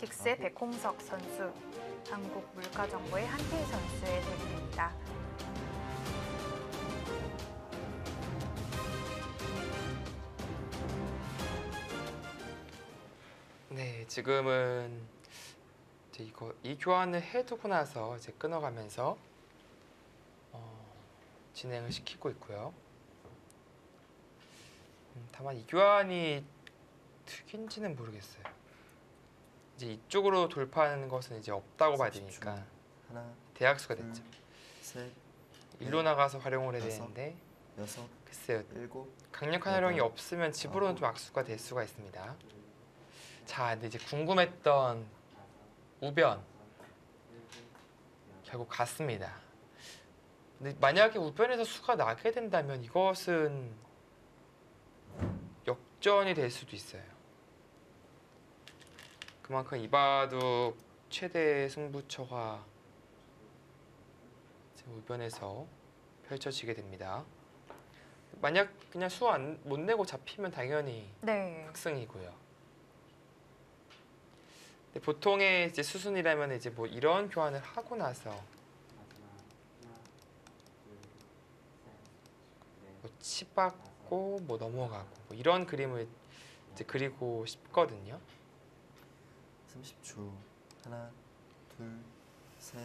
픽스의 백홍석 선수, 한국물가정보의 한태희 선수의 대결입니다. 네, 지금은 이제 이 교환을 해두고 나서 이제 끊어가면서 진행을 시키고 있고요. 다만 이 교환이 득인지는 모르겠어요. 이제 이쪽으로 돌파하는 것은 이제 없다고 봐야 되니까 대학수가 됐죠. 일로 나가서 활용을 해야 되는데 글쎄요, 강력한 활용이 없으면 집으로는 좀 악수가 될 수가 있습니다. 자, 근데 이제 궁금했던 우변 결국 갔습니다. 근데 만약에 우변에서 수가 나게 된다면 이것은 역전이 될 수도 있어요. 그만큼 이바둑 최대 승부처가 우변에서 펼쳐지게 됩니다. 만약 그냥 수 못 내고 잡히면 당연히 흑승이고요. 근데 보통의 이제 수순이라면 이제 뭐 이런 교환을 하고 나서 뭐 치받고 뭐 넘어가고 뭐 이런 그림을 이제 그리고 싶거든요. 30초. 하나, 둘, 셋,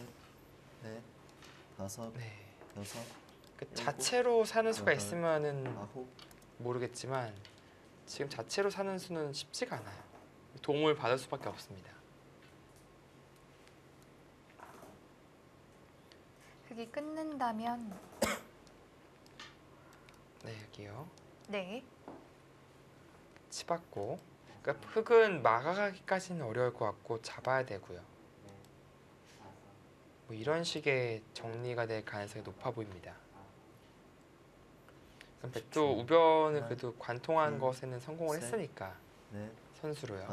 넷, 다섯, 여섯. 그 자체로 사는 수가 있으면은 모르겠지만 지금 자체로 사는 수는 쉽지가 않아요. 도움을 받을 수밖에 없습니다. 흑이 끊는다면 네, 여기요. 네. 치받고, 그러니까 흑은 막아가기까지는 어려울 것 같고 잡아야 되고요. 뭐 이런 식의 정리가 될 가능성이 높아 보입니다. 그럼 백도 우변을 그래도 관통한 것에는 성공을 했으니까 선수로요.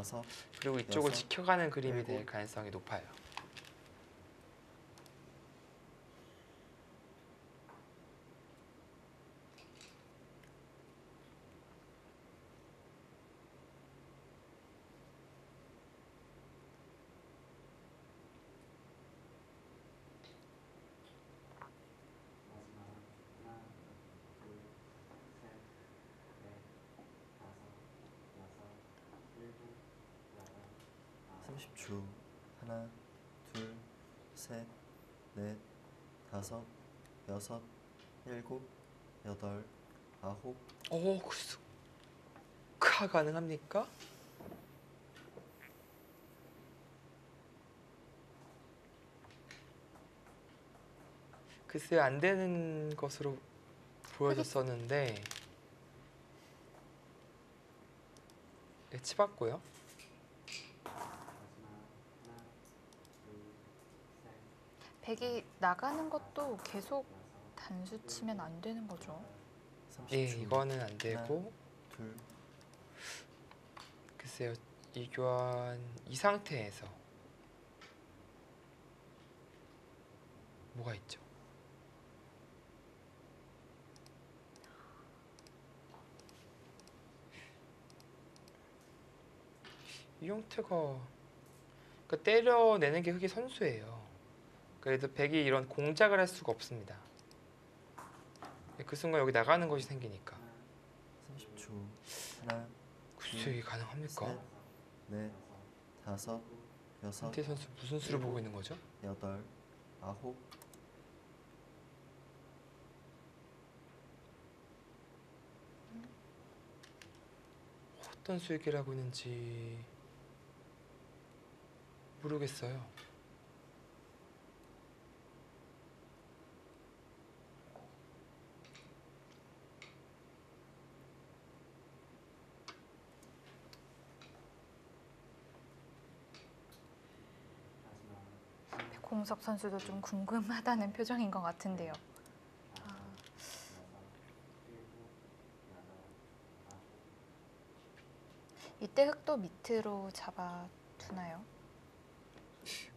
그리고 이쪽을 지켜가는 그림이 될 가능성이 높아요. 하나, 둘, 셋, 넷, 다섯, 여섯, 일곱, 여덟, 아홉. 오, 가 가능합니까? 글쎄 안 되는 것으로 보여졌었는데 네, 치받고요. 백이 나가는 것도 계속 단수 치면 안 되는 거죠. 예, 이거는 안 되고. 글쎄요, 이 교환 이 상태에서 뭐가 있죠? 이 형태가 그러니까 때려내는 게 흑의 선수예요. 그래도 백이 이런 공작을 할 수가 없습니다. 그 순간 여기 나가는 것이 생기니까. 30초. 하나, 글쎄 이게 가능합니까? 넷, 다섯, 여섯. 한태희 선수 무슨 수를 보고 있는 거죠? 여덟, 아홉. 어떤 수얘기를 하고 있는지 모르겠어요. 백홍석 선수도 좀 궁금하다는 표정인 것 같은데요. 이때 흑도 밑으로 잡아두나요?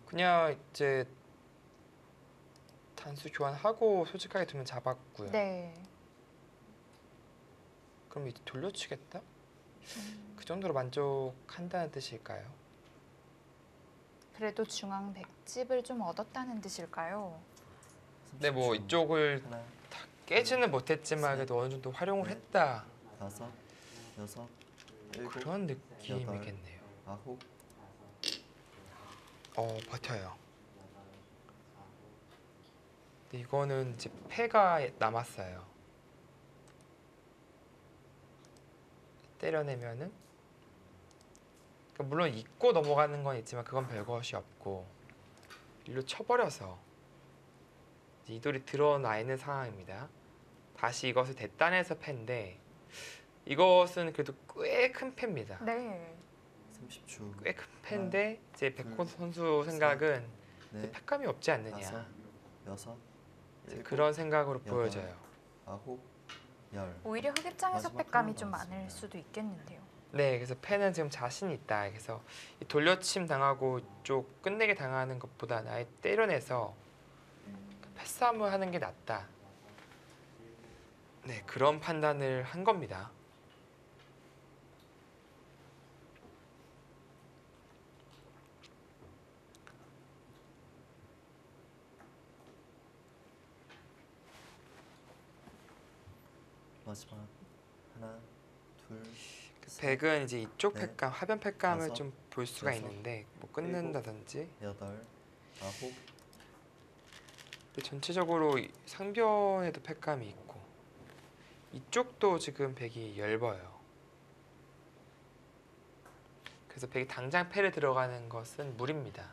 그냥 이제 단수 교환하고 솔직하게 두면 잡았고요. 네. 그럼 이제 돌려치겠다? 그 정도로 만족한다는 뜻일까요? 그래도 중앙 100집을 좀 얻었다는 뜻일까요? 네, 뭐 30초. 이쪽을 하나, 깨지는 못했지만 그래도 어느 정도 활용을 넷, 했다. 다섯, 여섯, 일곱, 그런 느낌이겠네요. 아홉, 버텨요. 근데 이거는 이제 패가 남았어요. 때려내면은 그러니까 물론 잊고 넘어가는 건 있지만 그건 별것이 없고 일로 쳐버려서 이제 이 돌이 드러나 있는 상황입니다. 다시 이것을 대딴해서 패인데 이것은 그래도 꽤 큰 패입니다. 네. 30초. 꽤 큰 패인데 이제 백호 둘, 선수 생각은 넷, 패감이 없지 다섯, 않느냐 여섯, 이제 일곱, 그런 생각으로 여덟, 보여져요. 아홉, 열. 오히려 흑 입장에서 마지막 패감이 한번 좀 많을 남았습니다. 수도 있겠는데요. 네, 그래서 패는 지금 자신 있다. 그래서 이 돌려침 당하고 쪽 끝내게 당하는 것보다는 아예 때려내서 패싸움을 하는 게 낫다. 네, 그런 판단을 한 겁니다. 마지막 하나, 둘, 백은 이제 이쪽 넷, 패감, 하변 패감을 다섯, 좀 볼 수가 여섯, 있는데 뭐 끊는다든지. 여덟, 아홉, 근데 전체적으로 이 상변에도 패감이 있고 이쪽도 지금 백이 엷어요. 그래서 백이 당장 패를 들어가는 것은 무리입니다.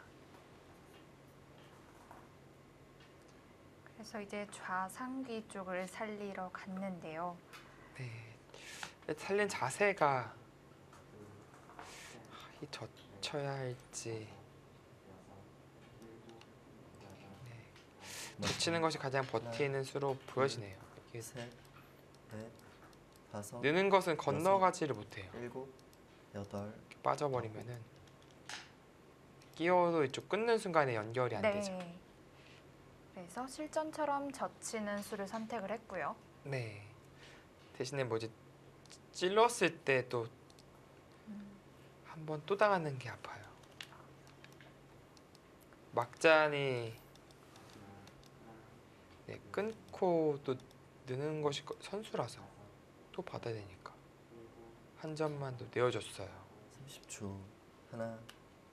그래서 이제 좌상귀 쪽을 살리러 갔는데요. 네, 살린 자세가 이 젖혀야 할지 젖히는 것이 가장 버티는 수로 보여지네요. 이게 셋, 넷, 다섯, 느는 것은 건너가지를 못해요. 일곱, 여덟, 이렇게 빠져버리면은 끼워도 이쪽 끊는 순간에 연결이 안 되죠. 네. 그래서 실전처럼 젖히는 수를 선택을 했고요. 네. 대신에 뭐 이제 찔렀을 때 또 한 번 또 당하는 게 아파요. 막잔이 네, 끊고 또 느는 것이 선수라서 또 받아야 되니까 한 점만 더 내어줬어요. 30초. 하나,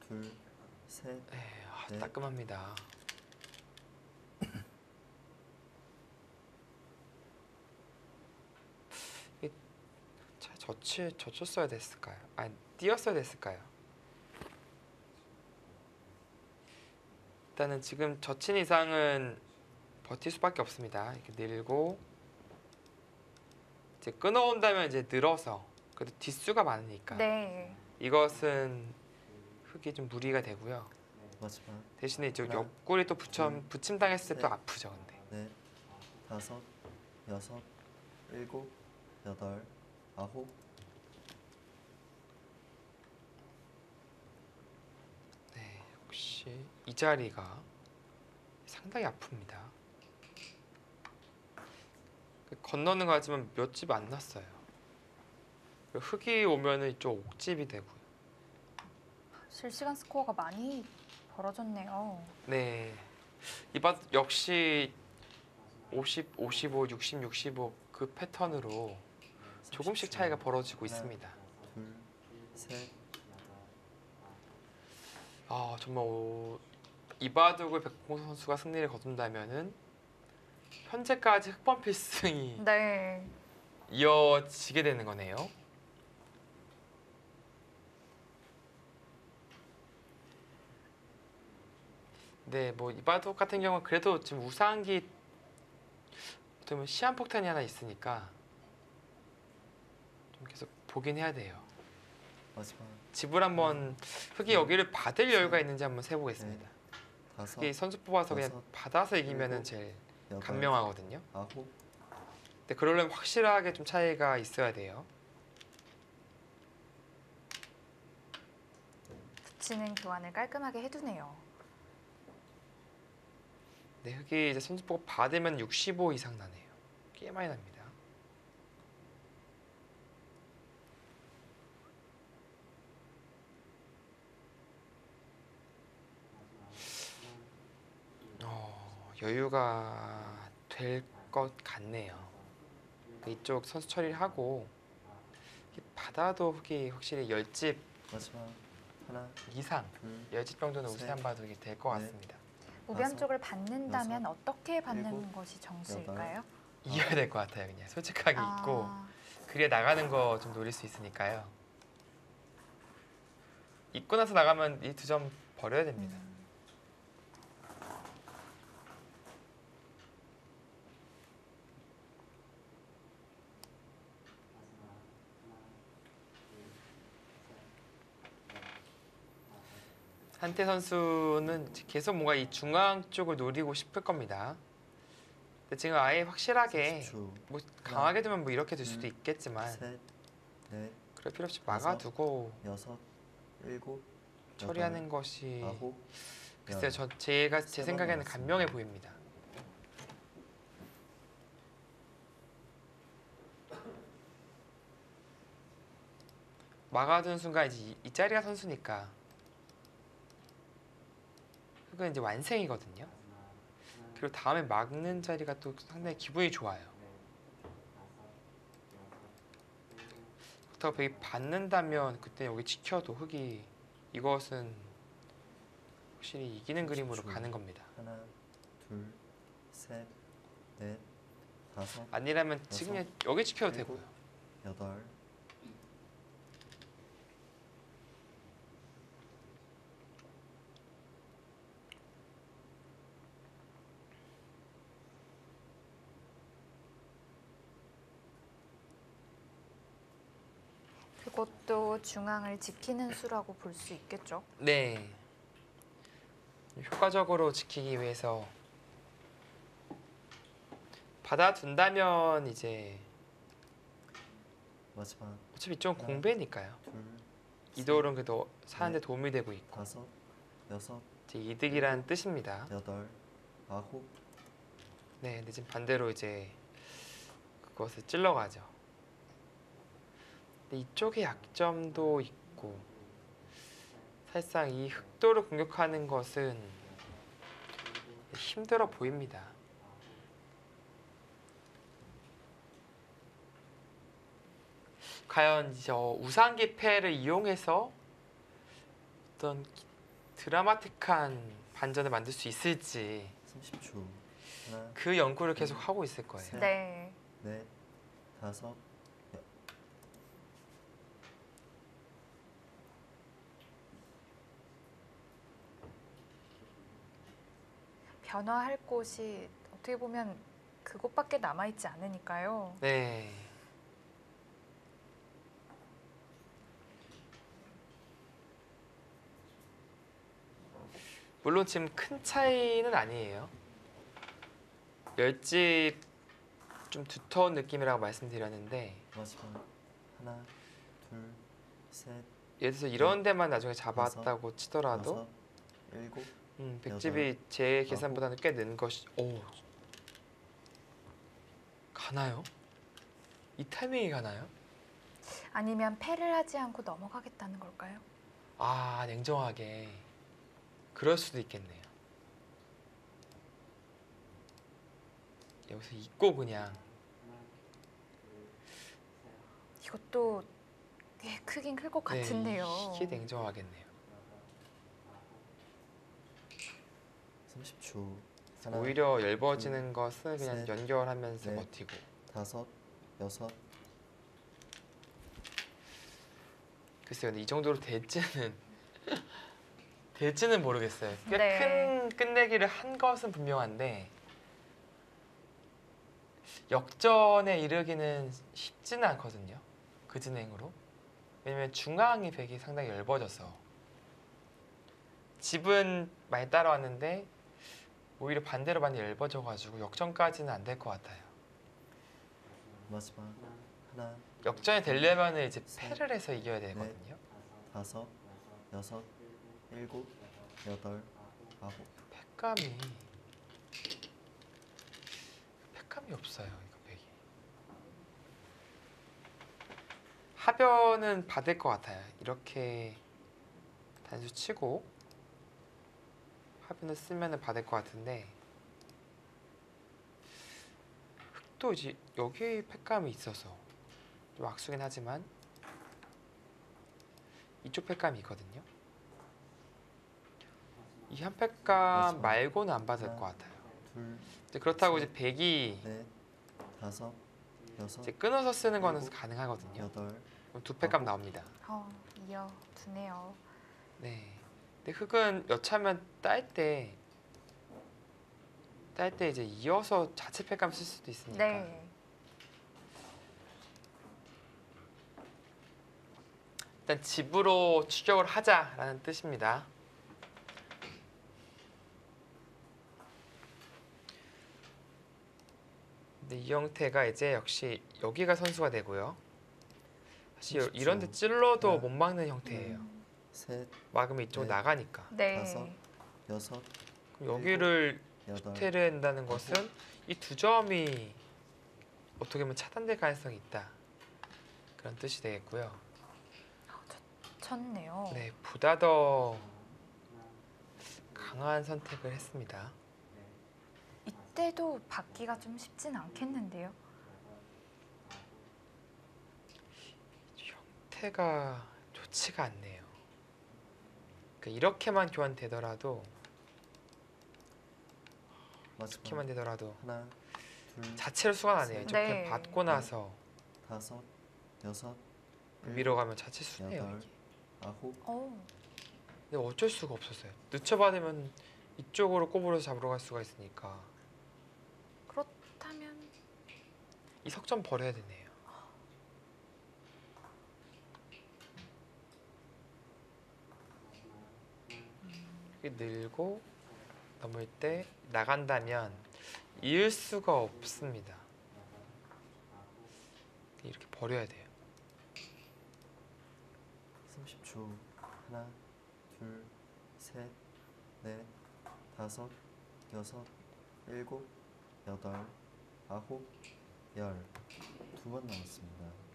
둘, 셋, 네, 네. 따끔합니다. 젖혔어야 됐을까요? 아니, 띄었어야 됐을까요? 일단은 지금 젖힌 이상은 버틸 수밖에 없습니다. 이렇게 늘고 이제 끊어온다면 이제 늘어서 그래도 뒷수가 많으니까 네. 이것은 흙이 좀 무리가 되고요. 마지막 대신에 이쪽 하나, 옆구리 또 둘, 붙임 당했을 때 또 셋. 아프죠, 근데. 넷, 다섯, 여섯, 일곱, 여덟, 아홉, 네, 역시 이 자리가 상당히 아픕니다. 건너는 거 같지만 몇 집 안 났어요. 흙이 오면은 이쪽 옥집이 되고요. 실시간 스코어가 많이 벌어졌네요. 네, 이번 역시 50, 55, 60, 65 그 패턴으로 조금씩 30초. 차이가 벌어지고 하나, 있습니다. 둘, 셋, 아 정말 이바둑을 백봉 선수가 승리를 거둔다면은 현재까지 흑번 필승이 네. 이어지게 되는 거네요. 네, 뭐 이바둑 같은 경우는 그래도 지금 우상기 어떻게 보면 시한폭탄이 하나 있으니까 좀 계속 보긴 해야 돼요. 마지막 집을 한번 흙이 여기를 받을 여유가 있는지 한번 세보겠습니다. 다섯, 흙이 선수 뽑아서 그냥 여섯, 받아서 이기면은 일곱, 제일 여덟, 간명하거든요. 아홉, 근데 그러려면 확실하게 좀 차이가 있어야 돼요. 붙이는 교환을 깔끔하게 해두네요. 네, 흙이 이제 선수 뽑고 받으면 65 이상 나네요. 꽤 많이 납니다. 여유가 될 것 같네요. 이쪽 선수 처리를 하고 받아도 흙이 확실히 10집 마지막 하나, 이상, 둘, 10집 정도는 셋, 우세한 바둑이 될 것 넷, 같습니다. 우변 다섯, 쪽을 받는다면 여섯, 어떻게 받는 일곱, 것이 정수일까요? 이겨야 될 것 같아요. 그냥 솔직하게 있고 아, 그래 나가는 거 좀 노릴 수 있으니까요. 있고 나서 나가면 이 2점 버려야 됩니다. 한태 선수는 계속 뭔가 이 중앙 쪽을 노리고 싶을 겁니다. 근데 지금 아예 확실하게 30초. 뭐 강하게 두면 뭐 이렇게 될 수도 둘, 있겠지만 셋, 넷, 그럴 필요 없이 다섯, 막아두고 여섯, 일곱, 처리하는 여덟, 것이 아홉, 글쎄요, 열. 제 세 번 생각에는 남았습니다. 간명해 보입니다. 막아두는 순간 이제 이 자리가 선수니까 그건 이제 완승이거든요. 그리고 다음에 막는 자리가 또 상당히 기분이 좋아요. 그렇다고 벽이 받는다면 그때 여기 지켜도 흙이 이것은 확실히 이기는 그림으로 가는 겁니다. 하나, 둘, 셋, 넷, 다섯, 아니라면 지금 여섯, 여기 지켜도 일곱, 되고요. 여덟. 그것도 중앙을 지키는 수라고 볼 수 있겠죠. 네. 효과적으로 지키기 위해서 받아둔다면 이제 마지막 어차피 이쪽은 하나, 공배니까요. 둘, 이도울은 그래도 사는데 넷, 도움이 되고 있고 다섯, 여섯, 이제 이득이라는 뜻입니다. 여덟, 아홉. 네, 근데 지금 반대로 이제 그것을 찔러가죠. 근데 이쪽에 약점도 있고 사실상 이 흑도를 공격하는 것은 힘들어 보입니다. 과연 이제 우상기패를 이용해서 어떤 드라마틱한 반전을 만들 수 있을지 30초. 하나, 그 연구를 계속 하고 있을 거예요. 셋. 네. 넷, 다섯. 변화할 곳이 어떻게 보면 그곳밖에 남아있지 않으니까요. 네. 물론 지금 큰 차이는 아니에요. 10집 좀 두터운 느낌이라고 말씀드렸는데 마지막 하나, 둘, 셋, 예를 들어서 이런 데만 나중에 잡았다고 치더라도 다섯, 일곱. 100집이 제 계산보다는 꽤 는 것이 가나요? 이 타이밍이 가나요? 아니면 패를 하지 않고 넘어가겠다는 걸까요? 아, 냉정하게 그럴 수도 있겠네요. 여기서 잊고 그냥 이것도 꽤 크긴 클 것 같은데요. 네, 이게 냉정하겠네요. 30초. 하나, 오히려 얇아지는 것은 그냥 셋, 연결하면서 넷. 버티고 다섯, 여섯. 글쎄요, 근데 이 정도로 될지는 될지는 모르겠어요. 꽤 네. 큰 끝내기를 한 것은 분명한데 역전에 이르기는 쉽지는 않거든요. 그 진행으로. 왜냐면 중앙이 백이 상당히 얇아져서 집은 많이 따라왔는데 오히려 반대로 많이 얇아져가지고 역전까지는 안 될 것 같아요. 마지막 하나, 역전이 되려면 이제 셋, 패를 해서 이겨야 되거든요. 다섯, 여섯, 일곱, 여덟, 아홉. 패감이 없어요. 이거 백이. 하변은 받을 것 같아요. 이렇게 단수 치고 하변을 쓰면은 받을 것 같은데 또 이제 여기 팩감이 있어서 좀 악수긴 하지만 이쪽 팩감이 있거든요. 이 한 팩감 마지막. 말고는 안 받을 하나, 것 같아요. 둘, 이제 그렇다고 셋, 이제 백이 넷, 다섯, 여섯, 이제 끊어서 쓰는 거는 일곱, 가능하거든요. 여덟, 그럼 두 팩감 아홉. 나옵니다. 이어두네요. 네. 근데 흙은 여차하면 딸 때 이제 이어서 자체 팩감 쓸 수도 있으니까. 네. 일단 집으로 추격을 하자라는 뜻입니다. 근데 이 형태가 이제 역시 여기가 선수가 되고요. 사실 30초. 이런 데 찔러도 하나, 못 막는 형태예요. 셋, 막으면 이쪽으로 넷. 나가니까. 네. 다섯, 여섯, 그럼 여기를 여덟, 슈테를 한다는 것은 이 두 점이 어떻게 보면 차단될 가능성이 있다. 그런 뜻이 되겠고요. 쳤네요. 네, 보다 더 강한 선택을 했습니다. 이때도 받기가 좀 쉽진 않겠는데요. 형태가 좋지가 않네요. 그러니까 이렇게만 교환되더라도 이렇게만 되더라도 하나, 둘, 자체로 수가 나네요. 이렇게 네. 받고 나서 다섯, 여섯, 밀어가면 자체 수네요. 여덟. 이게. 아홉, 근데 어쩔 수가 없었어요. 늦춰받으면 이쪽으로 꼬부려서 잡으러 갈 수가 있으니까 그렇다면 이 석점 버려야 되네요. 이렇게 늘고 넘을 때 나간다면 이을 수가 없습니다. 이렇게 버려야 돼요. 30초. 하나, 둘, 셋, 넷, 다섯, 여섯, 일곱, 여덟, 아홉, 열. 두 번 남았습니다.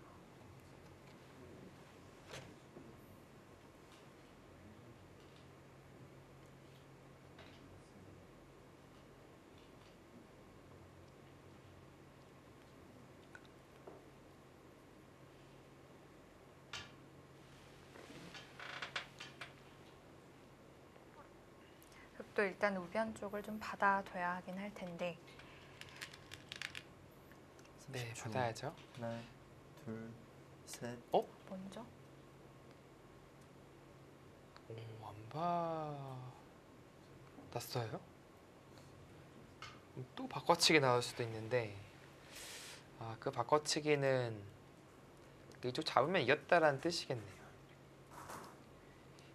또 일단 우변 쪽을 좀 받아둬야 하긴 할 텐데. 네, 30초. 받아야죠. 하나, 둘, 셋, 먼저 오, 안 받았어요? 또 바꿔치기 나올 수도 있는데 그 바꿔치기는 이쪽 잡으면 이겼다라는 뜻이겠네요.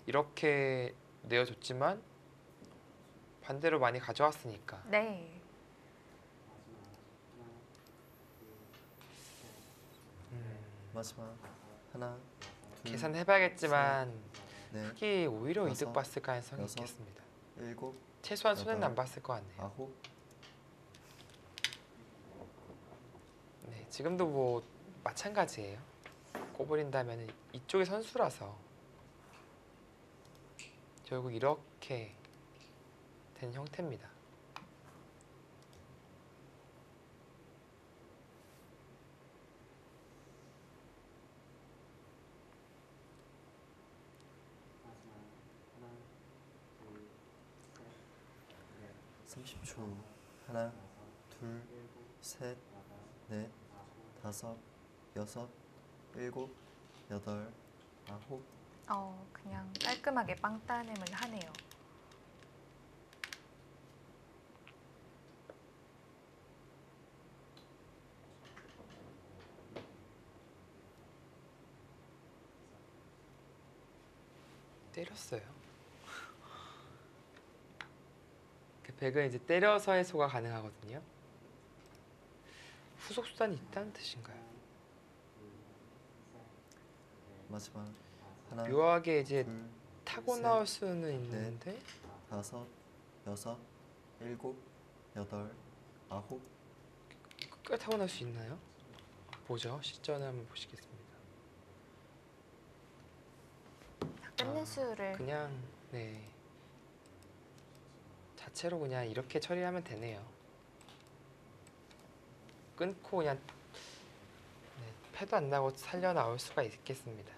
이렇게 내어줬지만 반대로 많이 가져왔으니까. 네. 마지막. 하나, 둘, 계산해봐야겠지만 넷, 흙이 오히려 여섯, 이득 봤을 가능성이 여섯, 있겠습니다. 일곱, 최소한 손해는 여덟, 안 봤을 것 같네요. 아홉. 네, 지금도 뭐 마찬가지예요. 꼬부린다면 이쪽이 선수라서 결국 이렇게 된 형태입니다. (30초) 하나, 둘, 셋, 넷, 다섯, 여섯, 일곱, 여덟, 아홉. 그냥 깔끔하게 빵 따냄을 하네요. 때렸어요. 그 백은 이제 때려서 해소가 가능하거든요. 후속 수단이 있다는 뜻인가요? 마지막. 하나, 묘하게 이제 둘, 타고 셋, 나올 수는 있는데 다섯, 여섯, 일곱, 여덟, 아홉. 끝까지 타고 날 수 있나요? 보죠. 시전을 한번 보시겠습니다. 끊는 수를 그냥 네 자체로 그냥 이렇게 처리하면 되네요. 끊고 그냥 패도 안 나고 살려 나올 수가 있겠습니다.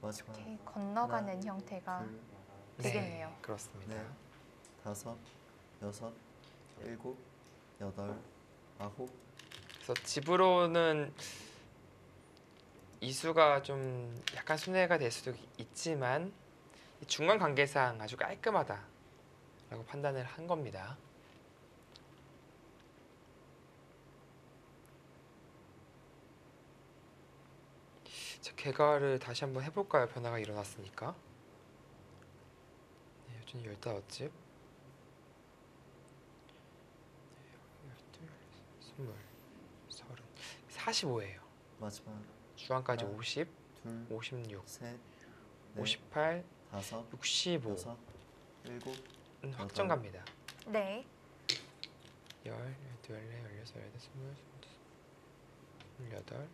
마지막 이렇게 건너가는 하나, 형태가 둘, 되겠네요. 네, 그렇습니다. 넷, 다섯, 여섯, 일곱, 여덟, 아홉. 그래서 집으로는 이수가 좀 약간 손해가 될 수도 있지만 이 중간 관계상 아주 깔끔하다라고 판단을 한 겁니다. 자, 개가를 다시 한번 해볼까요? 변화가 일어났으니까. 네, 여전히 15집. 12, 20, 30, 45예요. 마지막 중간까지 하나, 50, 둘, 56, 셋, 넷, 58, 다섯, 65. 여섯, 일곱, 확정 갑니다. 네. 10, 14, 16, 18, 20, 28,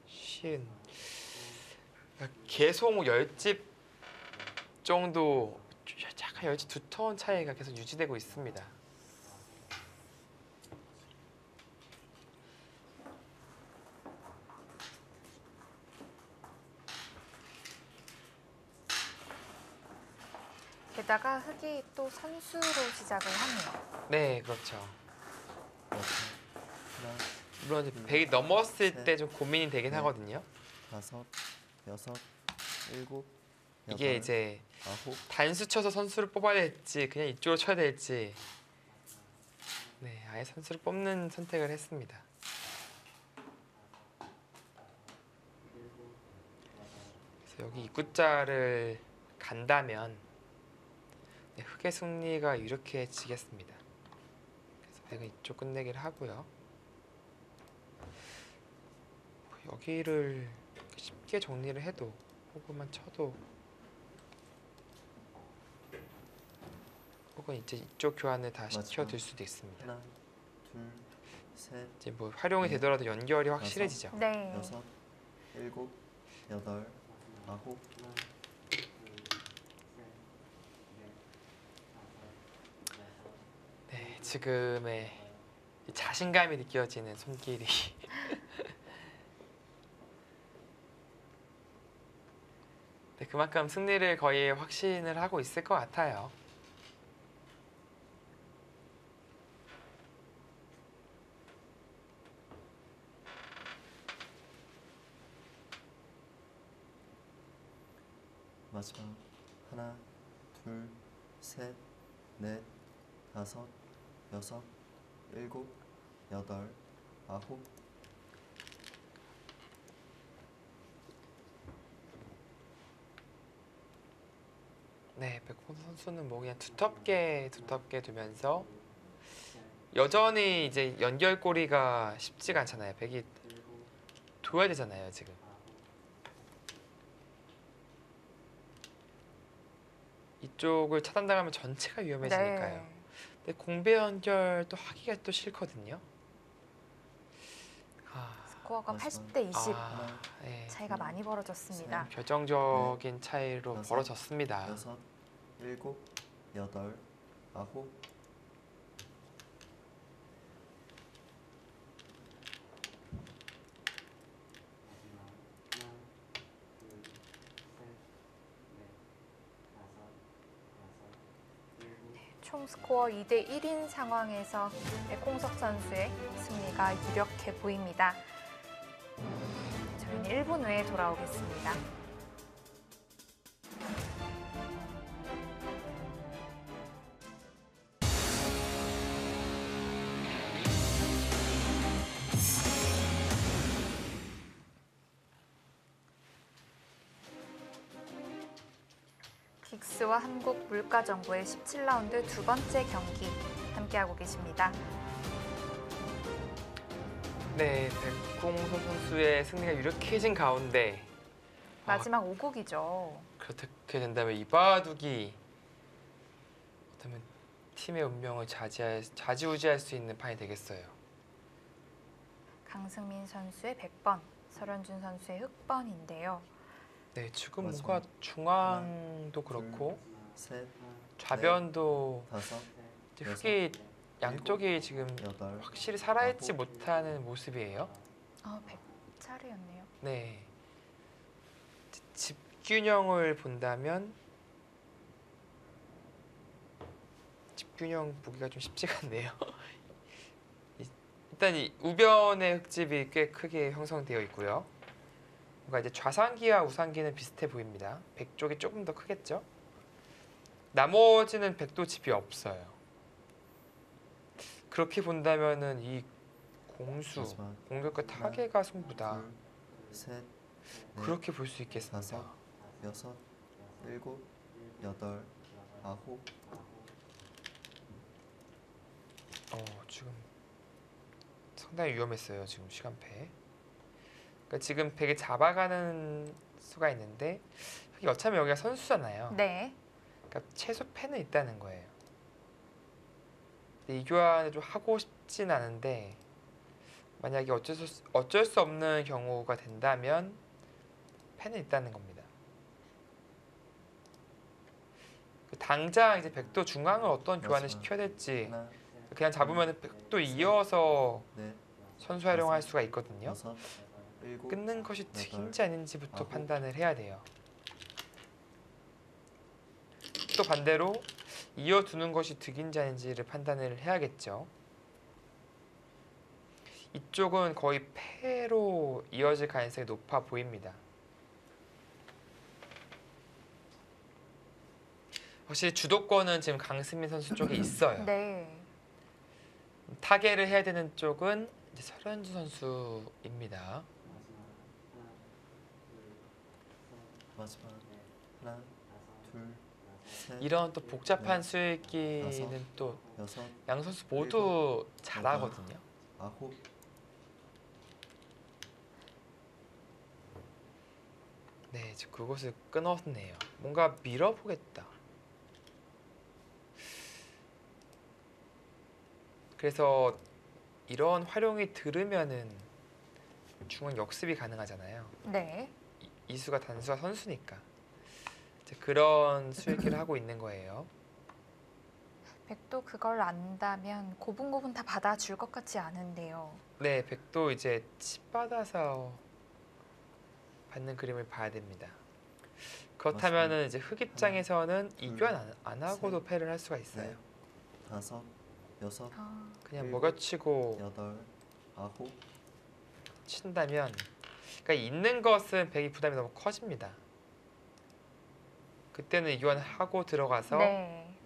50. 계속 10집 정도 약간 10집 두터운 차이가 계속 유지되고 있습니다. 게다가 흑이 또 선수로 시작을 하네요. 네, 그렇죠. 여섯, 하나, 물론 이제 100이 넘었을 셋, 때 좀 고민이 되긴 넷, 하거든요. 다섯, 여섯, 일곱, 이게 여덟, 이제 아홉. 단수 쳐서 선수를 뽑아야 될지 그냥 이쪽으로 쳐야 될지 네, 아예 선수를 뽑는 선택을 했습니다. 그래서 여기 입구자를 간다면 네, 흑의 승리가 유력해지겠습니다. 그래서 내가 이쪽 끝내기를 하고요. 여기를 쉽게 정리를 해도 호구만 쳐도 혹은 이제 이쪽 교환을 다 마지막. 시켜둘 수도 있습니다. 하나, 둘, 셋, 이제 뭐 활용이 네. 되더라도 연결이 확실해지죠. 네. 여섯, 일곱, 여덟, 아홉. 네, 지금의 이 자신감이 느껴지는 손길이 네, 그만큼 승리를 거의 확신을 하고 있을 것 같아요. 마지막 하나, 둘, 셋, 넷, 다섯, 여섯, 일곱, 여덟, 아홉. 네, 백호 선수는 뭐 그냥 두텁게 두면서 여전히 이제 연결고리가 쉽지가 않잖아요. 백이 둬야 되잖아요, 지금. 이쪽을 차단당하면 전체가 위험해지니까요. 네. 근데 공배 연결 또 하기가 또 싫거든요. 스코어가 마지막. 80대 20 네. 차이가 많이 벌어졌습니다. 결정적인 차이로 여섯, 벌어졌습니다. 여섯, 일곱, 여덟, 아홉. 총 스코어 2대 1인 상황에서 백홍석 선수의 승리가 유력해 보입니다. 저희는 1분 후에 돌아오겠습니다. 긱스와 한국물가정보의 17라운드 두 번째 경기 함께하고 계십니다. 네, 백홍소 선수의 승리가 유력해진 가운데 마지막 5국이죠. 그렇게 된다면 이바둑이 그렇다면 팀의 운명을 좌지우지할 수 있는 판이 되겠어요. 강승민 선수의 100번, 설현준 선수의 흑번인데요. 네, 지금 마지막. 뭔가 중앙도 그렇고 셋, 좌변도 다섯, 이제 여섯, 흙이 양쪽이 지금 여덟, 확실히 살아있지 아홉. 못하는 모습이에요. 100차례였네요. 네. 집균형을 본다면 집균형 보기가 좀 쉽지가 않네요. 일단 이 우변의 흙집이 꽤 크게 형성되어 있고요. 뭔가 이제 좌상기와 우상기는 비슷해 보입니다. 백 쪽이 조금 더 크겠죠? 나머지는 백도 집이 없어요. 그렇게 본다면은 이 공수, 마지막. 공격과 타개가 승부다. 둘, 셋, 넷, 그렇게 볼 수 있겠습니다. 다섯. 여섯, 일곱, 여덟, 아홉. 지금 상당히 위험했어요. 지금 시간패. 그러니까 지금 백을 잡아가는 수가 있는데 이게 어차피 여기가 선수잖아요. 네. 그러니까 최소 패는 있다는 거예요. 근데 이 교환을 좀 하고 싶진 않은데 만약에 어쩔 수 없는 경우가 된다면 패는 있다는 겁니다. 당장 이제 백도 중앙을 어떤 교환을 마지막. 시켜야 될지 하나, 그냥 잡으면 백도 이어서 넷, 선수 활용할 수가 있거든요. 여섯, 일곱, 끊는 것이 여덟, 득인지 아닌지부터 아홉. 판단을 해야 돼요. 또 반대로 이어두는 것이 득인지 아닌지를 판단을 해야겠죠. 이쪽은 거의 패로 이어질 가능성이 높아 보입니다. 확실히 주도권은 지금 강승민 선수 쪽에 있어요. 네. 타개를 해야 되는 쪽은 이제 설현주 선수입니다. 마지막. 하나, 둘, 셋, 이런 또 복잡한 네. 수익기는 또 여섯, 양 선수 모두 잘하거든요. 아홉. 네, 지금 그것을 끊었네요. 뭔가 밀어보겠다. 그래서 이런 활용이 들으면은 중앙 역습이 가능하잖아요. 네. 이수가 단수가 선수니까 이제 그런 수익기를 하고 있는 거예요. 백도 그걸 안다면 고분고분 다 받아줄 것 같지 않은데요. 네, 백도 이제 칩 받아서 받는 그림을 봐야 됩니다. 그렇다면은 이제 흑 입장에서는 이교환 안 하고도 패를 할 수가 있어요. 넷, 다섯, 여섯, 그냥 일곱, 먹여치고 여덟, 아홉. 친다면 그러니까 있는 것은 백이 부담이 너무 커집니다. 그때는 이교환 하고 들어가서 네.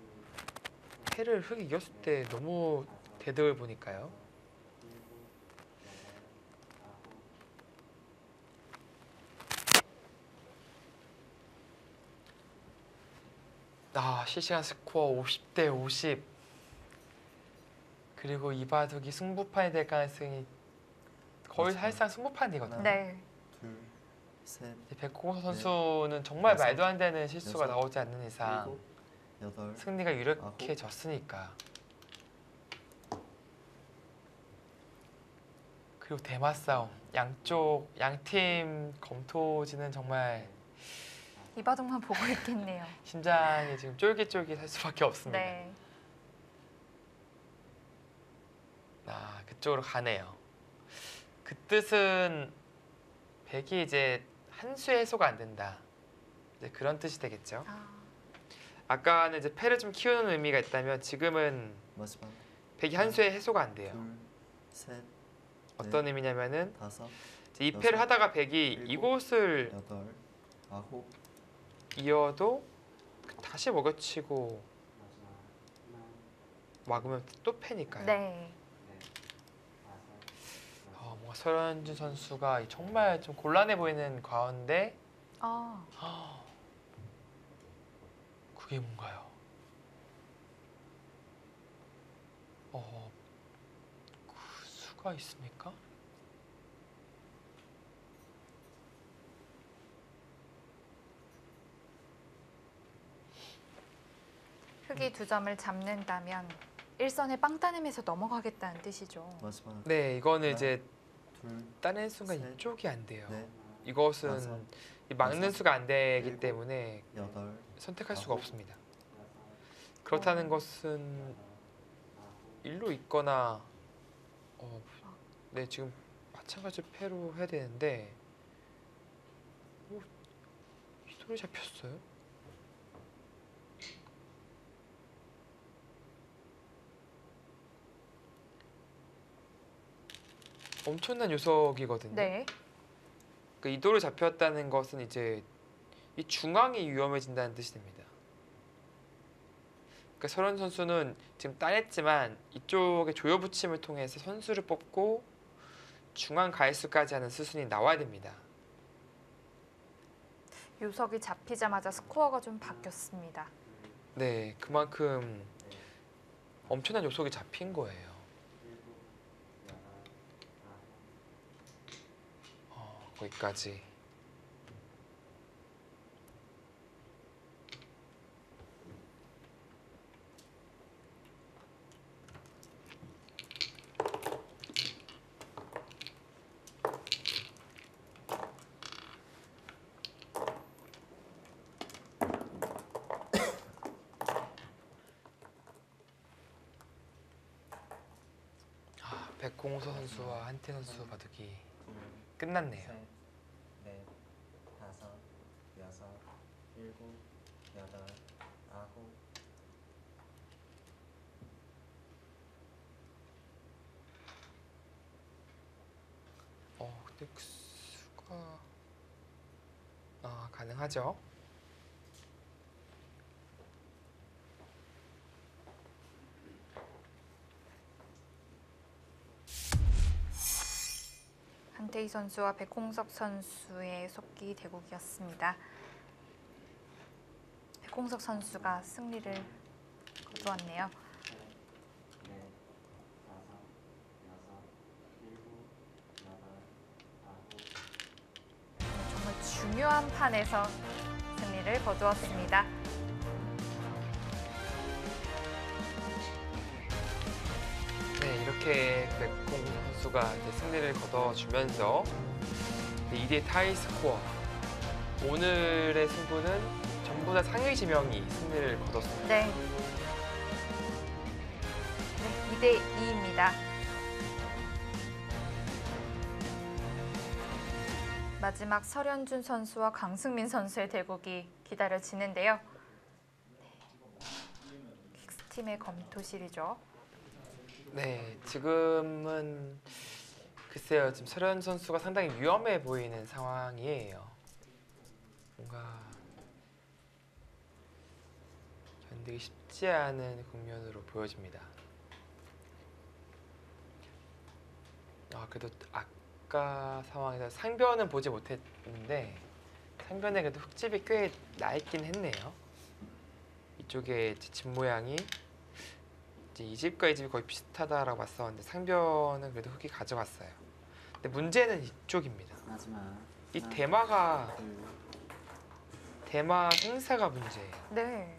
패를 흑이 이겼을 때 너무 대득을 보니까요. 실시간 스코어 50대 50. 그리고 이 바둑이 승부판이 될 가능성이 거의 그렇죠. 사실상 승부판이거든요. 네. 둘, 셋, 백호공 선수는 정말 여섯, 말도 안 되는 실수가 여섯, 나오지 않는 이상 일곱, 여덟. 승리가 유력해졌으니까. 그리고 대마 싸움, 양팀 검토지는 정말 이 바둑만 보고 있겠네요. 심장이 지금 쫄깃쫄깃할 수밖에 없습니다. 네. 그쪽으로 가네요. 그 뜻은 백이 이제 한 수의 해소가 안 된다. 이제 그런 뜻이 되겠죠. 아까는 이제 패를 좀 키우는 의미가 있다면 지금은 마지막. 백이 한 수의 해소가 안 돼요. 둘, 셋, 어떤 의미냐면은 다섯, 이제 이 패를 여섯, 하다가 백이 일곱, 이곳을 여덟, 아홉. 이어도 다시 먹여치고 막으면 또 패니까요. 네. 뭔가 설현준 선수가 정말 좀 곤란해 보이는 가운데 그게 뭔가요? 그 수가 있습니까? 흑이 두 점을 잡는다면 일선에 빵 따내면서 넘어가겠다는 뜻이죠. 마지막. 네, 이거는 하나, 이제 따내는 순간 셋, 이쪽이 안 돼요. 넷, 이것은 다섯, 이 막는 여섯, 수가 안 되기 일곱, 때문에 여덟, 선택할 수가 아홉. 없습니다. 그렇다는 것은 일로 있거나 네, 지금 마찬가지로 패로 해야 되는데 이 소리 잡혔어요? 엄청난 요석이거든요. 네. 그 이 돌이 잡혔다는 것은 이제 이 중앙이 위험해진다는 뜻이 됩니다. 그러니까 설현 선수는 지금 따냈지만 이쪽에 조여 붙임을 통해서 선수를 뽑고 중앙 가해수까지 하는 수순이 나와야 됩니다. 요석이 잡히자마자 스코어가 좀 바뀌었습니다. 네, 그만큼 엄청난 요석이 잡힌 거예요. 거기까지. 백공서 선수와 한태 선수 바둑이 끝났네요. 셋, 넷, 다섯, 여섯, 일곱, 여덟, 아홉. 근데 그 수가 가능하죠. 한태희 선수와 백홍석 선수의 속기 대국이었습니다. 백홍석 선수가 승리를 거두었네요. 넷, 다섯, 여섯, 일곱, 여덟, 아홉. 정말 중요한 판에서 승리를 거두었습니다. 네, 이렇게 백공 선수가 이제 승리를 거둬주면서 2대 타이 스코어. 오늘의 승부는 전부 다 상위 지명이 승리를 거뒀습니다. 네. 2대 2입니다. 마지막 설현준 선수와 강승민 선수의 대국이 기다려지는데요. 킥스팀의 검토실이죠. 네, 지금은 글쎄요, 지금 설현 선수가 상당히 위험해 보이는 상황이에요. 뭔가 견디기 쉽지 않은 국면으로 보여집니다. 그래도 아까 상황에서 상변은 보지 못했는데 상변에 그래도 흙집이 꽤 나 있긴 했네요. 이쪽에 집 모양이 이제 이 집과 이 집이 거의 비슷하다라고 봤었는데 상변은 그래도 흙이 가져갔어요. 근데 문제는 이쪽입니다. 마지막. 이 하나, 대마가 둘, 대마 생사가 문제예요. 네.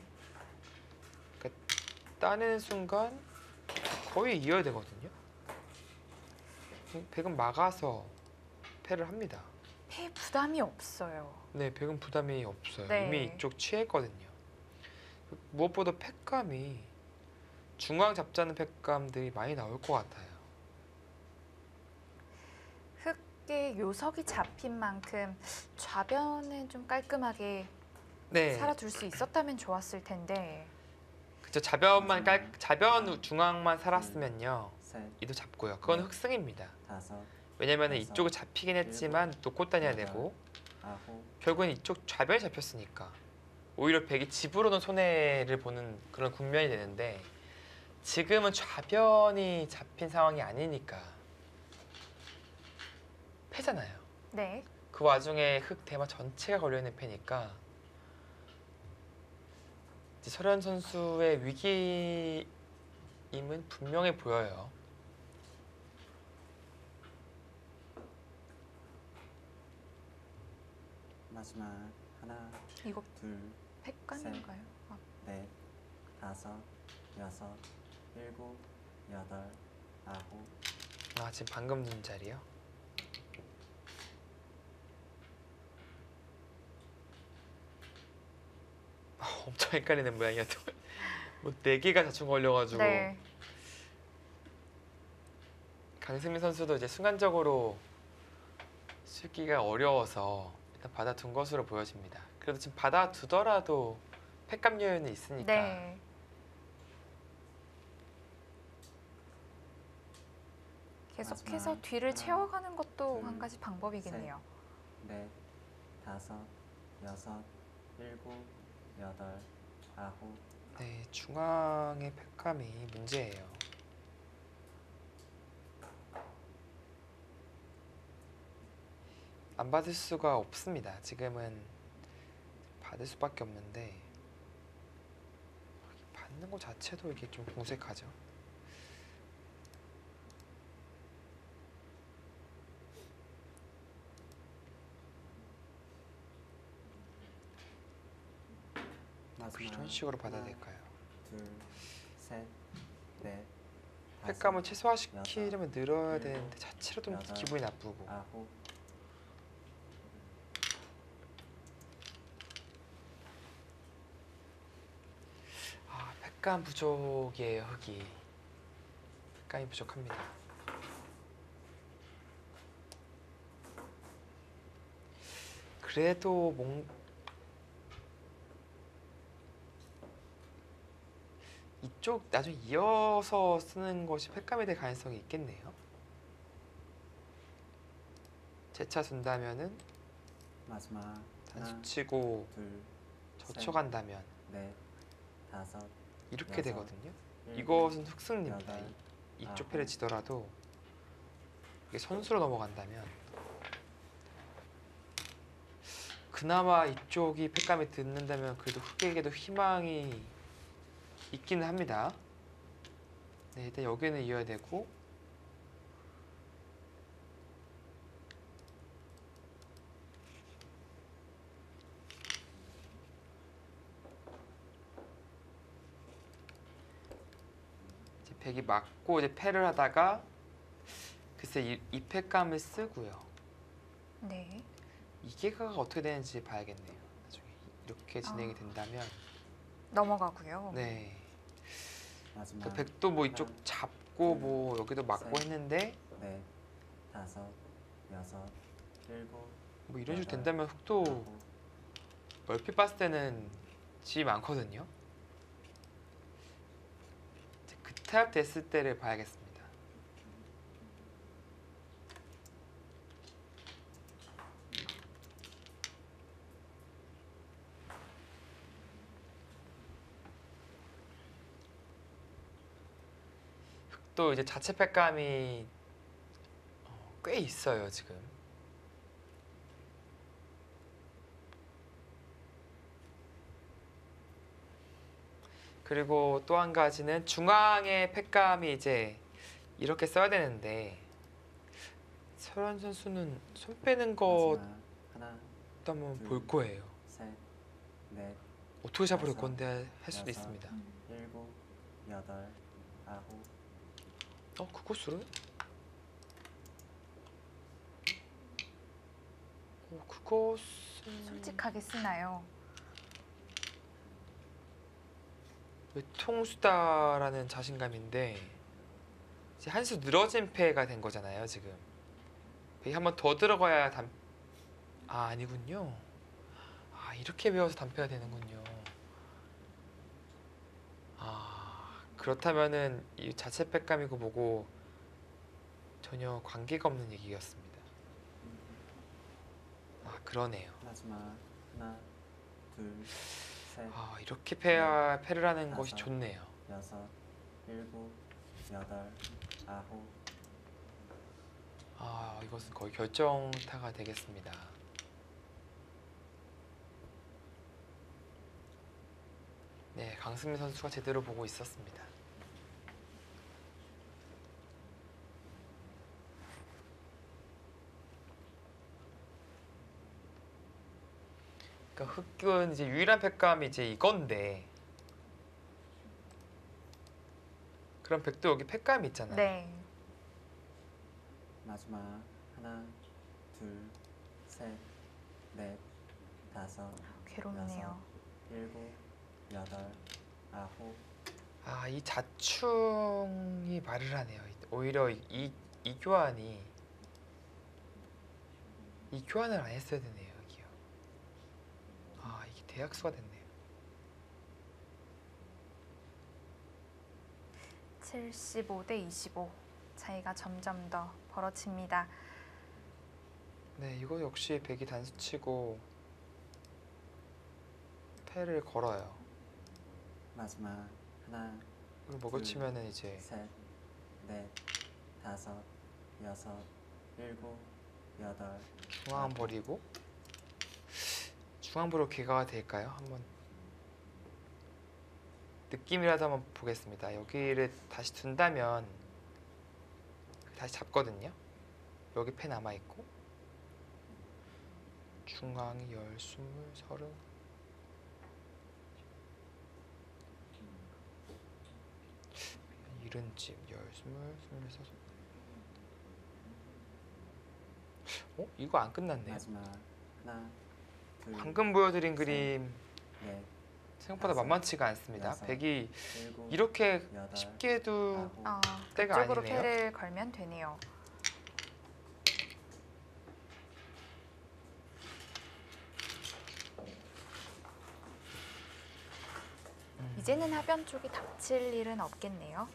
따내는 순간 거의 이어야 되거든요. 백은 막아서 패를 합니다. 패 부담이 없어요. 네, 백은 부담이 없어요. 네. 이미 이쪽 취했거든요. 무엇보다 팩감이 중앙 잡자는 팩감들이 많이 나올 것 같아요. 흙에 요석이 잡힌 만큼 좌변은 좀 깔끔하게 네, 살아둘 수 있었다면 좋았을 텐데. 그쵸. 좌변 중앙만 살았으면요, 셋, 이도 잡고요. 그건 흑승입니다. 다섯, 왜냐면 여섯, 이쪽을 잡히긴 했지만 놓고 다녀야 되고 아홉. 결국엔 이쪽 좌변이 잡혔으니까 오히려 백이 집으로는 손해를 보는 그런 국면이 되는데 지금은 좌변이 잡힌 상황이 아니니까 패잖아요. 네. 그 와중에 흑 대마 전체가 걸려있는 패니까 이제 설현 선수의 위기임은 분명해 보여요. 마지막. 하나, 이거 둘, 팩감인가요? 넷, 다섯, 여섯, 일곱, 여덟, 아홉. 지금 방금 둔 자리요. 엄청 헷갈리는 모양이었던 뭐 4개가 자충 걸려가지고 네. 강승민 선수도 이제 순간적으로 쓰기가 어려워서 일단 받아둔 것으로 보여집니다. 그래도 지금 받아두더라도 팩감 여유는 있으니까 네. 계속해서 마지막 뒤를 하나, 채워가는 것도 둘, 한 가지 방법이겠네요. 넷, 다섯, 여섯, 일곱, 여덟, 아홉. 네, 중앙의 팩감이 문제예요. 안 받을 수가 없습니다. 지금은 받을 수밖에 없는데 받는 것 자체도 이게 좀 궁색하죠. 마지막 이런 식으로 받아야 하나, 될까요? 둘, 셋, 넷, 팩감을 다섯, 최소화시키려면 늘어야 일곱, 되는데 자체로 좀 여덟, 기분이 나쁘고 아홉. 아, 팩감 부족이에요. 흙이 팩감이 부족합니다. 그래도 이쪽 나중에 이어서 쓰는 것이 팩감이 될 가능성이 있겠네요. 재차 쓴다면은 마지막 하나, 단수치고 둘, 젖혀간다면 넷, 다섯, 이렇게 여섯, 되거든요. 일곱, 이것은 흑승입니다. 여덟, 이쪽 아홉. 패를 지더라도 이게 선수로 넘어간다면 그나마 이쪽이 팩감이 듣는다면 그래도 흑에게도 희망이 있기는 합니다. 네, 일단 여기는 이어야 되고 이제 백이 맞고 이제 패를 하다가 글쎄 이 팩감을 쓰고요. 네. 이게가 어떻게 되는지 봐야겠네요. 나중에 이렇게 진행이 된다면 넘어가고요. 네. 마지막 백도 뭐 이쪽 잡고 뭐 여기도 맞고 셋. 했는데 넷, 다섯, 여섯, 일곱, 뭐 이런 식으로 여덟, 된다면 흑도 아홉. 얼핏 봤을 때는 집이 많거든요. 이제 그 타협 됐을 때를 봐야겠습니다. 흑도 이제 자체 팩감이 꽤 있어요 지금. 그리고 또 한 가지는 중앙의 팩감이 이제 이렇게 써야 되는데 설현 선수는 손 빼는 것도 마지막 하나, 한번 둘. 볼 거예요. 셋, 넷, 어떻게 잡을 다섯, 건데 할 수도 여섯. 있습니다. 일곱, 여덟, 아홉. 그것으로? 그것은 솔직하게 쓰나요? 외통수다라는 자신감인데 이제 한 수 늘어진 패가 된 거잖아요 지금. 백이 한 번 더 들어가야 아니군요. 이렇게 배워서 단패가 되는군요. 그렇다면은 이 자체 팩감이고 뭐고 전혀 관계가 없는 얘기였습니다. 그러네요. 마지막 하나, 둘, 셋, 이렇게 패를 하는 것이 다섯. 좋네요. 여섯, 일곱, 여덟, 아홉. 이것은 거의 결정타가 되겠습니다. 네, 강승민 선수가 제대로 보고 있었습니다. 그러니까 흑은 이제 유일한 팩감이 이제 이건데 그럼 백도 여기 팩감이 있잖아요. 네. 마지막 하나, 둘, 셋, 넷, 다섯, 괴롭네요. 일곱, 여덟, 아홉, 아, 이 자충이 말을 하네요. 오히려 이 교환이 이 교환을 안 했어야 되네요. 여기요. 아, 이게 대약수가 됐네요. 75대 25 차이가 점점 더 벌어집니다. 네, 이거 역시 백이 단수치고 패를 걸어요. 마지막 하나, 이걸 먹어치면은 이제 셋, 넷, 다섯, 여섯, 일곱, 여덟, 중앙 버리고 중앙부로 귀가가 될까요? 한번 느낌이라도 한번 보겠습니다. 여기를 다시 둔다면 다시 잡거든요. 여기 패 남아있고 중앙이 10, 20, 30 이른집 10, 20, 26 이거 안 끝났네요. 마지막 하나, 둘, 방금 보여드린 그림 넷, 생각보다 다섯, 만만치가 않습니다. 여섯, 백이 일곱, 이렇게 여덟, 쉽게도 아홉, 때가 그쪽으로 아니네요. 패를 걸면 되네요. 이제는 하변 쪽이 닥칠 일은 없겠네요.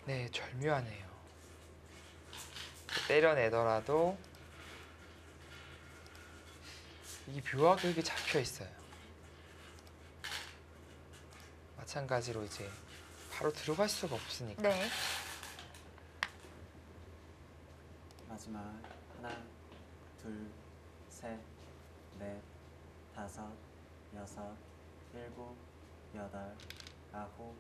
네, 절묘하네요. 때려내더라도 이게 묘하게 이게 잡혀 있어요. 마찬가지로 이제 바로 들어갈 수가 없으니까. 네. 마지막 하나, 둘, 셋, 넷, 다섯, 여섯, 일곱, 여덟, 아홉,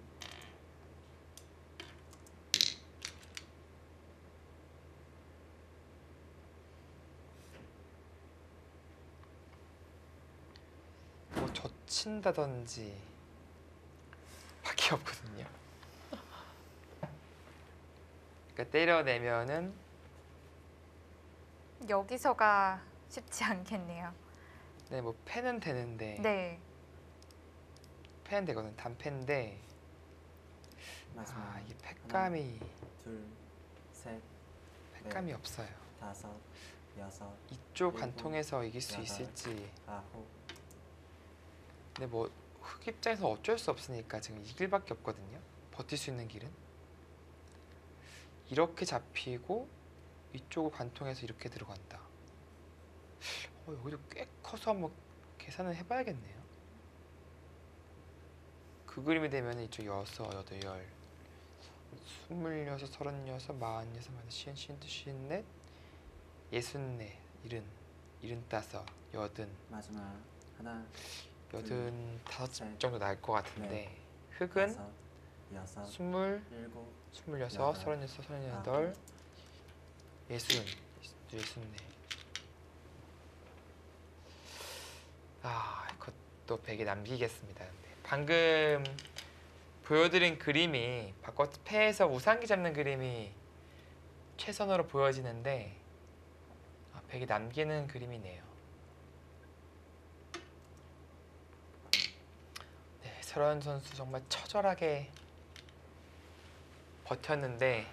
뭐 젖힌다든지 밖에 없거든요. 그러니까 때려내면은 여기서가 쉽지 않겠네요. 네, 뭐 패는 되는데 네. 패는 되거든. 단패인데 마지막 이게 패감이 둘, 셋, 패감이 없어요. 다섯, 여섯, 이쪽 일곱, 관통해서 이길 수 여덟, 있을지. 아홉, 근데 뭐 흑 입장에서 어쩔 수 없으니까 지금 이 길밖에 없거든요. 버틸 수 있는 길은 이렇게 잡히고 이쪽을 관통해서 이렇게 들어간다. 여기도 꽤 커서 한번 계산을 해봐야겠네요. 그 그림이 되면 이쪽 6, 8, 26, 36, 46, 50, 54, 64, 70, 75, 80, 마지막 하나, 85집 셋, 정도 날 것 같은데 흑은 다섯, 여섯, 20, 일곱, 26, 여덟, 36, 38, 아홉, 60, 64. 이것도 100에 남기겠습니다. 근데 방금 보여드린 그림이 바꿔 패에서 우상기 잡는 그림이 최선으로 보여지는데 100에 남기는 그림이네요. 네, 설원 선수 정말 처절하게 버텼는데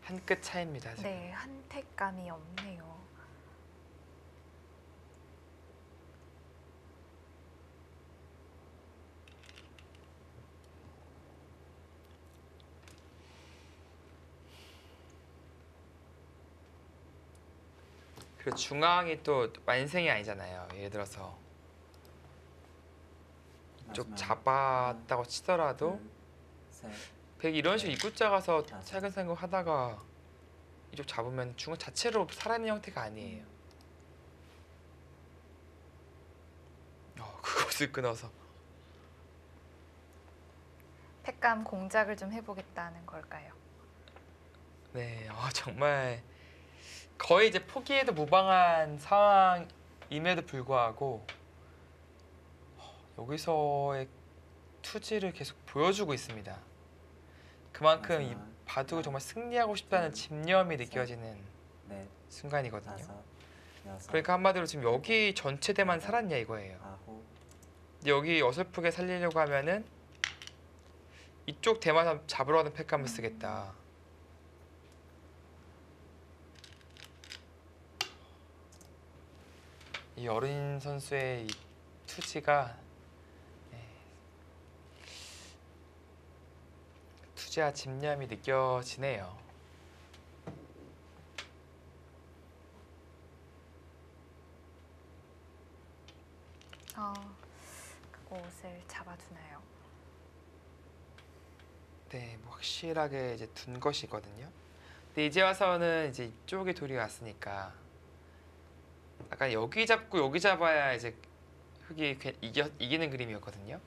한 끗 차이입니다. 지금. 네, 한택감이 없네요. 그리고 중앙이 또 완생이 아니잖아요. 예를 들어서 이쪽 마지막 잡았다고 치더라도 둘, 셋, 백이 이런 식으로 입구자 가서 다섯. 살근살근 하다가 이쪽 잡으면 중앙 자체로 살아있는 형태가 아니에요. 그것을 끊어서 패감 공작을 좀 해보겠다는 걸까요? 네, 정말 거의 이제 포기해도 무방한 상황임에도 불구하고 여기서의 투지를 계속 보여주고 있습니다. 그만큼 이 바둑을 정말 승리하고 싶다는 집념이 느껴지는 넷, 순간이거든요. 다섯, 여섯, 그러니까 한마디로 지금 여기 전체 대만 살았냐 이거예요. 아홉, 근데 여기 어설프게 살리려고 하면은 이쪽 대만 잡으러 가는 팩감을 쓰겠다. 이 어린 선수의 이 투지가 투지와 집념이 느껴지네요. 그곳을 잡아두나요? 네, 뭐 확실하게 이제 둔 것이거든요. 근데 이제 와서는 이제 이쪽에 돌이 왔으니까 약간 여기 잡고 여기 잡아야 이제 흑이 이기는 그림이었거든요.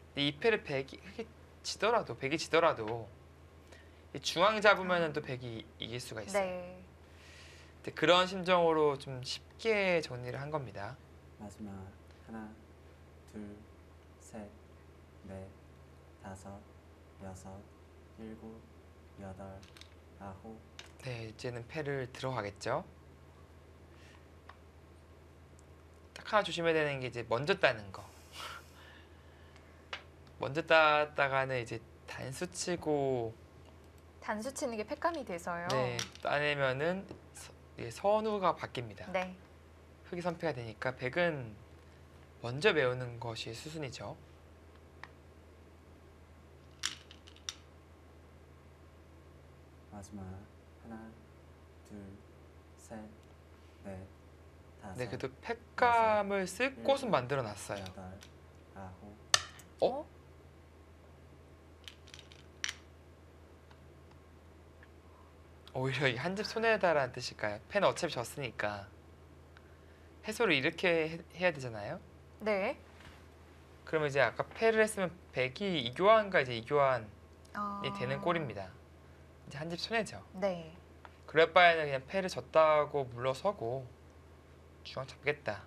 근데 이 패를 흑이 지더라도 백이 지더라도 이 중앙 잡으면은 또 백이 이길 수가 있어요. 네. 근데 그런 심정으로 좀 쉽게 정리를 한 겁니다. 마지막 하나, 둘, 셋, 넷, 다섯, 여섯, 일곱, 여덟, 아홉. 네, 이제는 패를 들어가겠죠. 딱 하나 조심해야 되는 게 이제 먼저 따는 거. 먼저 땄다가는 이제 단수 치고 단수 치는 게 팩감이 돼서요. 네, 따내면은 선우가 바뀝니다. 네. 흑이 선패가 되니까 백은 먼저 메우는 것이 수순이죠. 마지막 하나, 둘, 셋, 넷, 다섯, 네, 그래도 팩감을 쓸 일곱, 곳은 만들어 놨어요. 여덟, 아홉. 어? 오히려 이 한 집 손해다라는 뜻일까요? 펜은 어차피 졌으니까 해소를 이렇게 해야 되잖아요. 네. 그러면 이제 아까 패를 했으면 백이 이교환과 이제 이교환이 아. 되는 꼴입니다. 이제 한 집 손해죠. 네. 그럴 바에는 그냥 패를 졌다고 물러서고 중앙 잡겠다.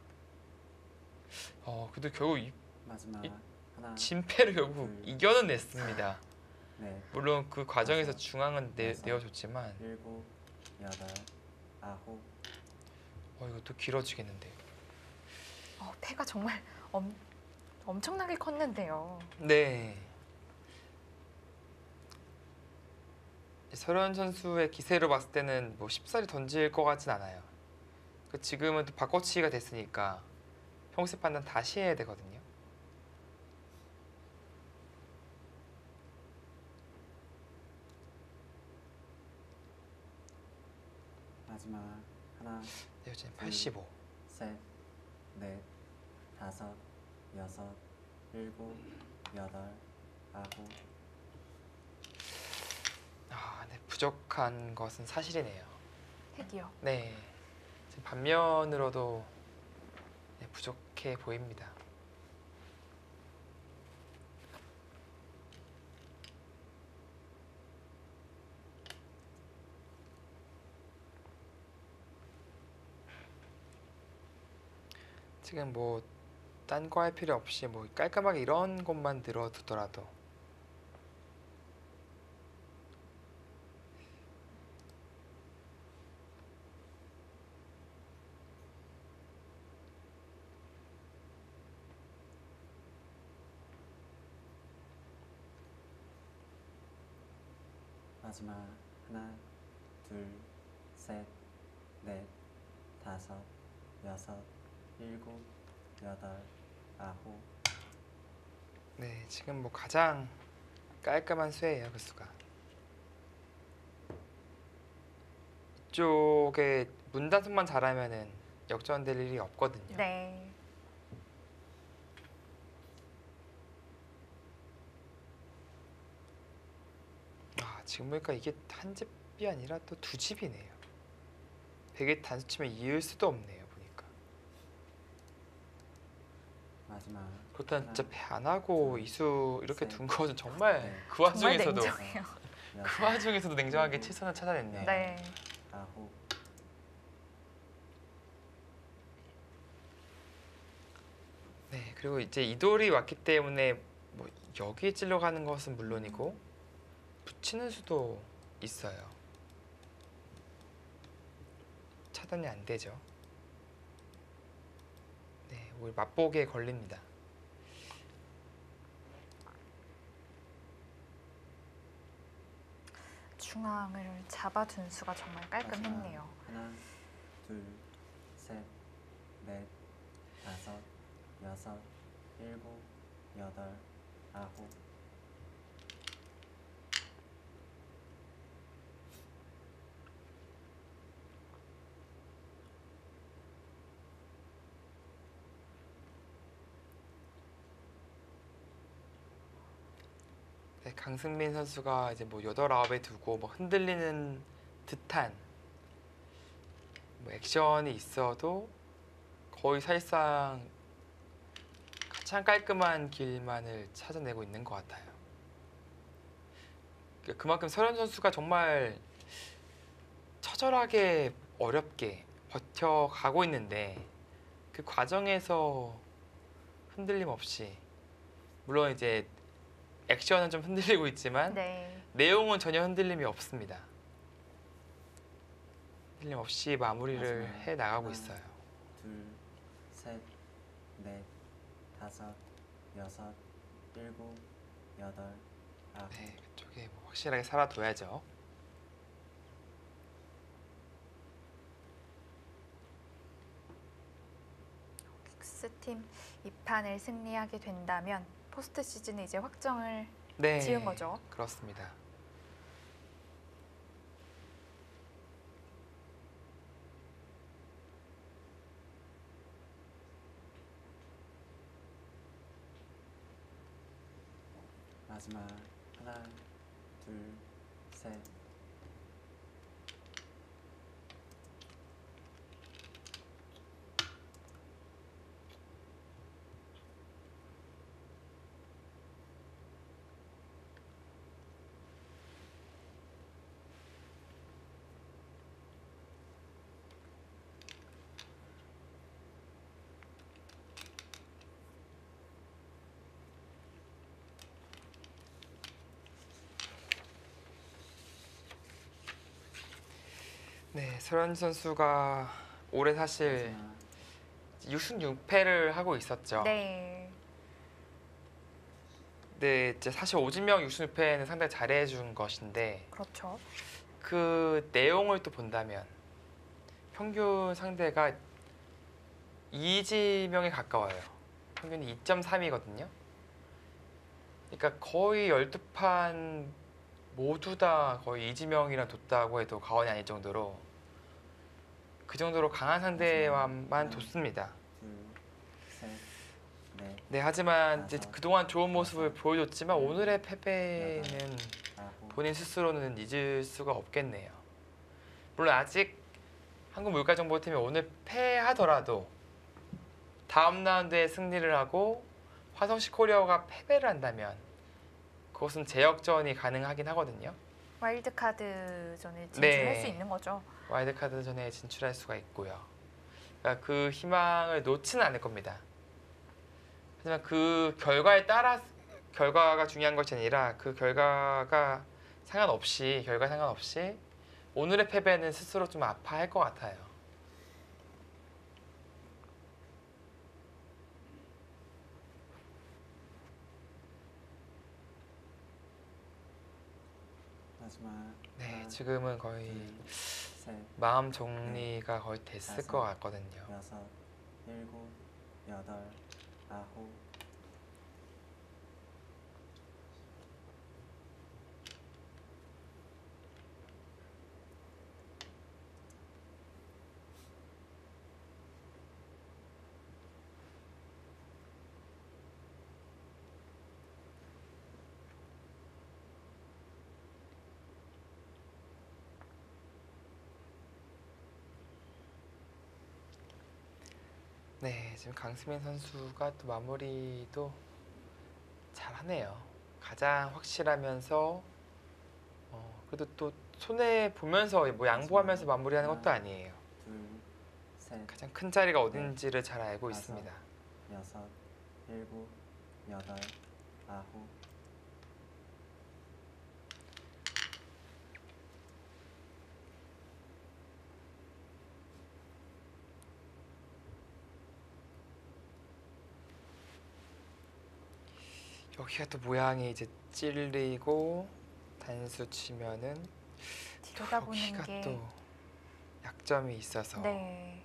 그래도 결국 마지막 이- 하나, 진패를 결국 이겨는 냈습니다. 넷, 물론 그 과정에서 다섯, 중앙은 여섯, 내어줬지만 일곱, 여덟, 아홉. 이것도 길어지겠는데요. 패가 정말 엄청나게 컸는데요. 네. 설현 선수의 기세로 봤을 때는 뭐 쉽사리 던질 것 같진 않아요. 지금은 또 바꿔치기가 됐으니까 평소 판단 다시 해야 되거든요. 마지막 하나, 네, 지금 85. 셋, 넷, 다섯, 여섯, 일곱, 여덟, 아홉. 네, 부족한 것은 사실이네요. 핵이요. 네, 지금 반면으로도 부족해 보입니다. 지금 뭐 딴 거 할 필요 없이 뭐 깔끔하게 이런 것만 늘어두더라도 마지막 하나, 둘, 셋, 넷, 다섯, 여섯, 일곱, 여덟, 아홉. 네, 지금 뭐 가장 깔끔한 수예요, 그 수가. 이쪽에 문단속만 잘하면은 역전될 일이 없거든요. 네. 지금 보니까 이게 한 집이 아니라 또 두 집이네요. 백에 단수 치면 이을 수도 없네요, 보니까. 마지막 그렇다면 진짜 패 안 하고 이수 이렇게 둔 것은 정말 네. 그 정말 와중에서도 냉정해요. 그 와중에서도 냉정하게 최선을 찾아냈네요. 네. 아홉. 네, 그리고 이제 이돌이 왔기 때문에 뭐 여기에 찔러가는 것은 물론이고 붙이는 수도 있어요. 차단이 안 되죠. 우리 맛보기에 걸립니다. 중앙을 잡아둔 수가 정말 깔끔했네요. 하나, 둘, 셋, 넷, 다섯, 여섯, 일곱, 여덟, 아홉. 네, 강승민 선수가 이제 뭐 8, 9에 두고 뭐 흔들리는 듯한 뭐 액션이 있어도 거의 사실상 가장 깔끔한 길만을 찾아내고 있는 것 같아요. 그만큼 설현 선수가 정말 처절하게 어렵게 버텨가고 있는데 그 과정에서 흔들림 없이, 물론 이제 액션은 좀 흔들리고 있지만 네. 내용은 전혀 흔들림이 없습니다. 흔들림 없이 마무리를 마지막 해 나가고 하나, 있어요. 둘, 셋, 넷, 다섯, 여섯, 일곱, 여덟, 아홉. 네, 그쪽에 뭐 확실하게 살아둬야죠. 킥스팀 2판을 승리하게 된다면 포스트 시즌에 이제 확정을 네, 지은 거죠. 그렇습니다. 마지막 하나, 둘, 셋. 네, 설현 선수가 올해 사실 마지막 6승 6패를 하고 있었죠. 네. 네, 이제 사실 오진명 6승 6패는 상당히 잘해준 것인데 그렇죠. 그 내용을 또 본다면 평균 상대가 이지명에 가까워요. 평균이 2.3이거든요. 그러니까 거의 12판 모두 다 거의 이지명이랑 뒀다고 해도 과언이 아닐 정도로 그 정도로 강한 상대와만 뒀습니다. 둘, 셋, 넷, 네, 하지만 이제 다섯, 그동안 좋은 모습을 여섯, 보여줬지만 일곱, 오늘의 패배는 아홉. 본인 스스로는 잊을 수가 없겠네요. 물론 아직 한국물가정보팀이 오늘 패하더라도 다음 라운드에 승리를 하고 화성시 코리아가 패배를 한다면 그것은 재역전이 가능하긴 하거든요. 와일드카드전에 진출할 네. 수 있는 거죠. 와일드카드전에 진출할 수가 있고요. 그러니까 그 희망을 놓지는 않을 겁니다. 하지만 그 결과에 따라 결과가 중요한 것이 아니라 그 결과가 상관없이 오늘의 패배는 스스로 좀 아파할 것 같아요. 마지막 네, 하나, 지금은 거의 둘, 셋, 마음 정리가 거의 됐을 다섯, 것 같거든요. 여섯, 일곱, 여덟, 아홉. 네, 지금 강수민 선수가 또 마무리도 잘하네요. 가장 확실하면서 그래도 또 손해 보면서 뭐 양보하면서 마무리하는 것도 아니에요. 둘, 셋, 가장 큰 자리가 어딘지를 잘 알고 있습니다. 여섯, 일곱, 여덟, 아홉. 여기가 또 모양이 이제 찔리고 단수 치면은 들여다보는 여기가 게 또 약점이 있어서 네.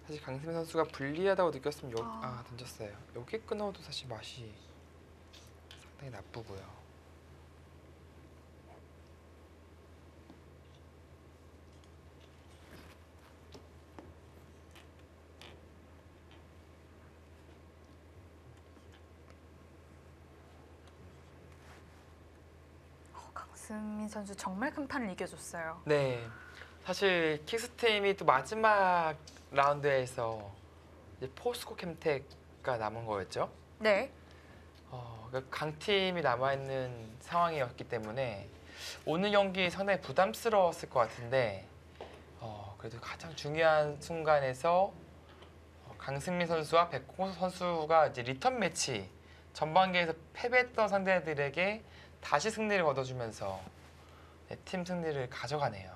사실 강승민 선수가 불리하다고 느꼈으면 아. 던졌어요. 여기 끊어도 사실 맛이 상당히 나쁘고요. 강승민 선수 정말 큰 판을 이겨줬어요. 네, 사실 킥스팀이 또 마지막 라운드에서 이제 포스코 캠텍가 남은 거였죠. 네. 그러니까 강팀이 남아있는 상황이었기 때문에 오늘 경기 상당히 부담스러웠을 것 같은데 그래도 가장 중요한 순간에서 강승민 선수와 백홍석 선수가 이제 리턴 매치 전반기에서 패배했던 상대들에게 다시 승리를 거둬주면서 팀 승리를 가져가네요.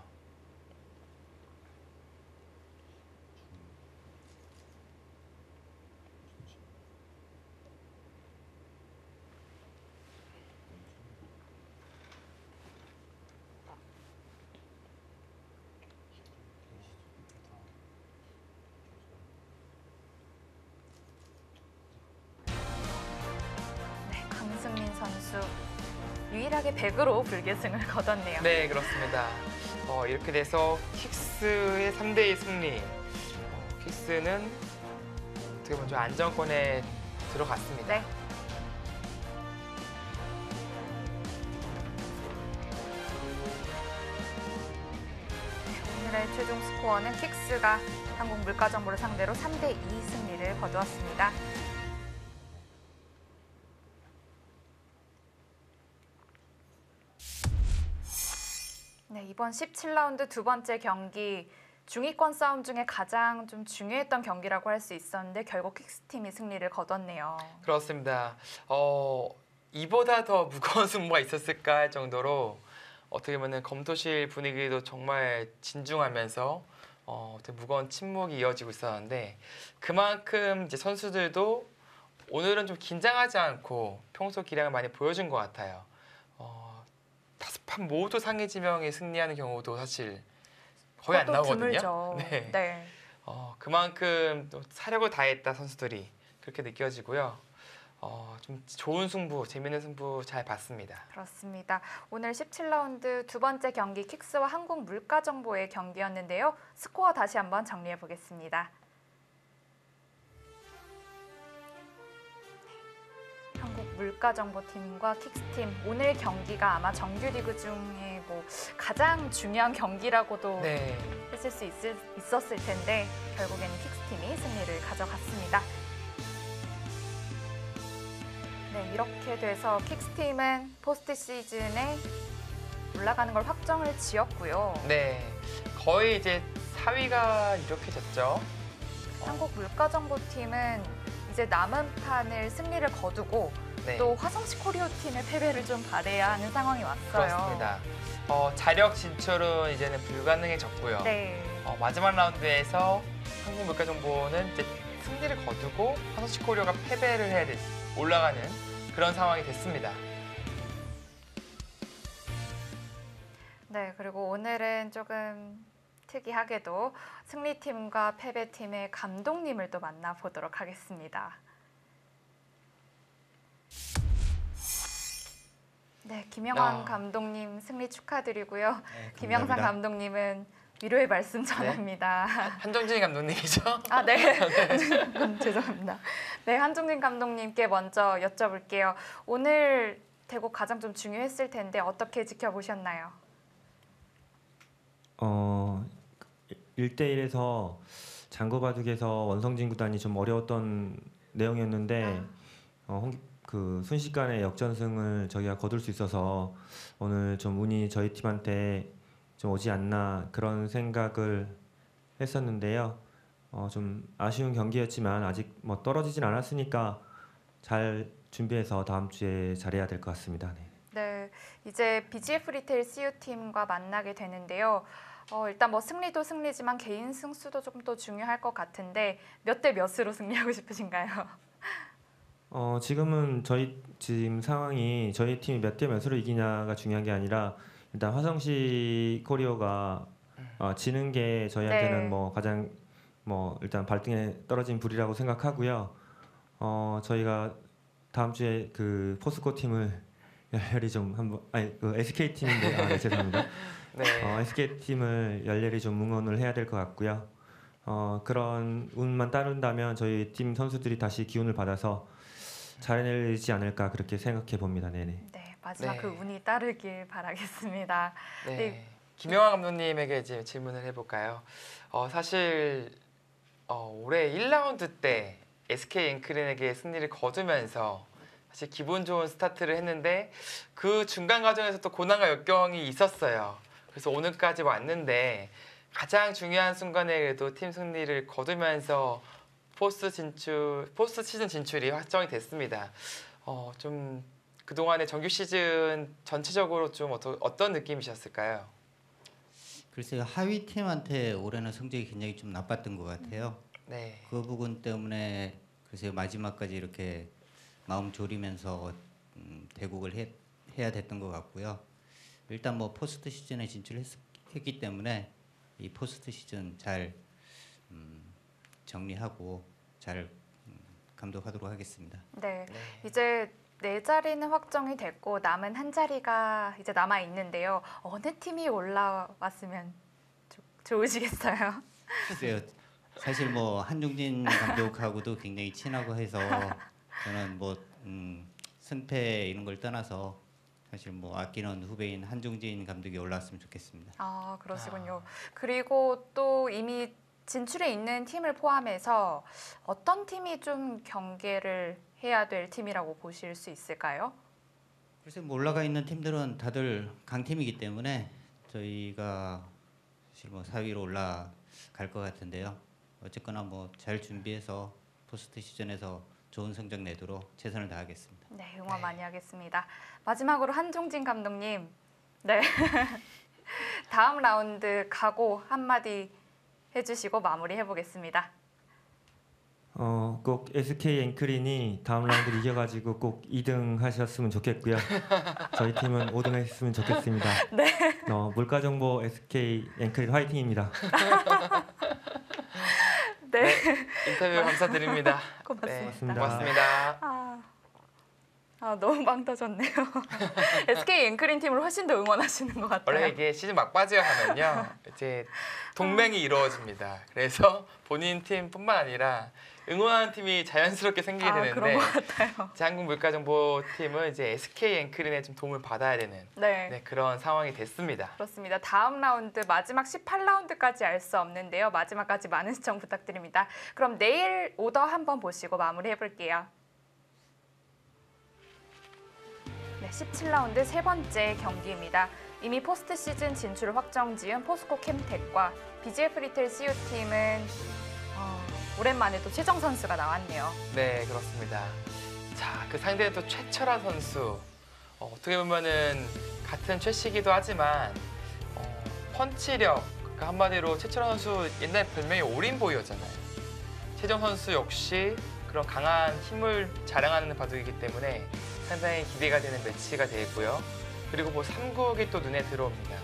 네, 강승민 선수 유일하게 100으로 불계승을 거뒀네요. 네, 그렇습니다. 이렇게 돼서 킥스의 3대2 승리. 킥스는 어떻게 보면 좀 안정권에 들어갔습니다. 네. 오늘의 최종 스코어는 킥스가 한국물가정보를 상대로 3대2 승리를 거두었습니다. 네, 이번 17라운드 두 번째 경기 중위권 싸움 중에 가장 좀 중요했던 경기라고 할 수 있었는데 결국 킥스팀이 승리를 거뒀네요. 그렇습니다. 이보다 더 무거운 승부가 있었을까 할 정도로 어떻게 보면 검토실 분위기도 정말 진중하면서 되게 무거운 침묵이 이어지고 있었는데 그만큼 이제 선수들도 오늘은 좀 긴장하지 않고 평소 기량을 많이 보여준 것 같아요. 5판 모두 상위 지명에 승리하는 경우도 사실 거의 안 나오거든요. 드물죠. 네. 네. 그만큼 또 사력을 다했다 선수들이 그렇게 느껴지고요. 좀 좋은 승부, 재밌는 승부 잘 봤습니다. 그렇습니다. 오늘 17라운드 두 번째 경기 킥스와 한국물가정보의 경기였는데요. 스코어 다시 한번 정리해 보겠습니다. 한국물가정보팀과 킥스팀 오늘 경기가 아마 정규리그 중에 뭐 가장 중요한 경기라고도 네. 했을 수 있었을 텐데 결국에는 킥스팀이 승리를 가져갔습니다. 네, 이렇게 돼서 킥스팀은 포스트 시즌에 올라가는 걸 확정을 지었고요. 네, 거의 이제 4위가 이렇게 됐죠. 한국물가정보팀은 이제 남은 판을 승리를 거두고 네, 또 화성시 코리오팀의 패배를 좀 받아야 하는 상황이 왔어요. 그렇습니다. 자력 진출은 이제는 불가능해졌고요. 네. 마지막 라운드에서 한국물가정보는 이제 승리를 거두고 화성시 코리오가 패배를 해야 올라가는 그런 상황이 됐습니다. 네, 그리고 오늘은 조금 특이하게도 승리팀과 패배팀의 감독님을 또 만나보도록 하겠습니다. 네, 김영환 감독님 승리 축하드리고요. 네, 김영상 감사합니다. 감독님은 위로의 말씀 전합니다. 한정진 감독님이죠? 아, 네. 죄송합니다. 네, 한종진 감독님께 먼저 여쭤볼게요. 오늘 대국 가장 좀 중요했을 텐데 어떻게 지켜보셨나요? 1대1에서 장거바둑에서 원성진 구단이 좀 어려웠던 내용이었는데 그 순식간에 역전승을 저희가 거둘 수 있어서 오늘 좀 운이 저희 팀한테 좀 오지 않나 그런 생각을 했었는데요. 좀 아쉬운 경기였지만 아직 뭐 떨어지진 않았으니까 잘 준비해서 다음 주에 잘해야 될 것 같습니다. 네. 네, 이제 BGF 리테일 CU 팀과 만나게 되는데요. 일단 뭐 승리도 승리지만 개인 승수도 좀 더 중요할 것 같은데 몇 대 몇으로 승리하고 싶으신가요? 지금은 저희 지금 상황이 저희 팀이 몇 대 몇으로 이기냐가 중요한 게 아니라 일단 화성시 코리어가 지는 게 저희한테는 네. 뭐 가장 뭐 일단 발등에 떨어진 불이라고 생각하고요. 저희가 다음 주에 그 포스코 팀을 열렬히 좀 한번 그 SK 팀인데 네, 죄송합니다. 네. SK 팀을 열렬히 좀 응원을 해야 될 것 같고요. 그런 운만 따른다면 저희 팀 선수들이 다시 기운을 받아서 잘해내지 않을까 그렇게 생각해 봅니다. 네네. 네, 마지막 네. 그 운이 따르길 바라겠습니다. 네. 네. 김영환 감독님에게 이제 질문을 해볼까요? 사실 올해 1라운드 때 SK 앵크린에게 승리를 거두면서 사실 기분 좋은 스타트를 했는데 그 중간 과정에서 또 고난과 역경이 있었어요. 그래서 오늘까지 왔는데 가장 중요한 순간에 그래도 팀 승리를 거두면서 포스트 시즌 진출이 확정이 됐습니다. 좀 그동안의 정규 시즌 전체적으로 좀 어떤 느낌이셨을까요? 글쎄요, 하위 팀한테 올해는 성적이 굉장히 좀 나빴던 것 같아요. 네. 그 부분 때문에 글쎄요, 마지막까지 이렇게 마음 졸이면서 대국을 해야 됐던 것 같고요. 일단 뭐 포스트 시즌에 진출했기 때문에 이 포스트 시즌 잘 정리하고 잘 감독하도록 하겠습니다. 네, 네. 이제 네 자리는 확정이 됐고 남은 한 자리가 이제 남아 있는데요. 어느 팀이 올라왔으면 좋으시겠어요? 글쎄요, 사실 뭐 한중진 감독하고도 굉장히 친하고 해서 저는 뭐 승패 이런 걸 떠나서 사실 뭐 아끼는 후배인 한중진 감독이 올라왔으면 좋겠습니다. 아, 그러시군요. 그리고 또 이미 진출해 있는 팀을 포함해서 어떤 팀이 좀 경계를 해야 될 팀이라고 보실 수 있을까요? 글쎄 뭐 올라가 있는 팀들은 다들 강팀이기 때문에 저희가 사실 뭐 4위로 올라갈 것 같은데요. 어쨌거나 뭐 잘 준비해서 포스트 시즌에서 좋은 성적 내도록 최선을 다하겠습니다. 네, 응원 많이 하겠습니다. 마지막으로 한종진 감독님, 네 다음 라운드 각오 한마디 해주시고 마무리해 보겠습니다. 꼭 SK 앵크린이 다음 라운드를 이겨가지고 꼭 2등 하셨으면 좋겠고요. 저희 팀은 5등 했으면 좋겠습니다. 네. 물가정보 SK 앵크린 화이팅입니다. 네, 인터뷰 감사드립니다. 고맙습니다. 네, 고맙습니다. 너무 빵 터졌네요. SK 앵크린 팀을 훨씬 더 응원하시는 것 같아요. 원래 이게 시즌 막바지에 가면요 이제 동맹이 이루어집니다. 그래서 본인 팀뿐만 아니라 응원하는 팀이 자연스럽게 생기게 되는데 그런 것 같아요. 이제 한국물가정보팀은 이제 SK 앵크린의 좀 도움을 받아야 되는 네. 그런 상황이 됐습니다. 그렇습니다. 다음 라운드 마지막 18라운드까지 알 수 없는데요. 마지막까지 많은 시청 부탁드립니다. 그럼 내일 오더 한번 보시고 마무리해 볼게요. 네, 17라운드 세 번째 경기입니다. 이미 포스트 시즌 진출을 확정 지은 포스코 캠텍과 BGF 리틀 CU팀은 오랜만에 또 최정 선수가 나왔네요. 네, 그렇습니다. 자, 그 상대는 또 최철아 선수. 어떻게 보면은 같은 최씨기도 하지만 펀치력, 그러니까 한마디로 최철아 선수 옛날 별명이 올인보이였잖아요. 최정 선수 역시 그런 강한 힘을 자랑하는 바둑이기 때문에 상당히 기대가 되는 매치가 되고요. 그리고 뭐 3국이 또 눈에 들어옵니다.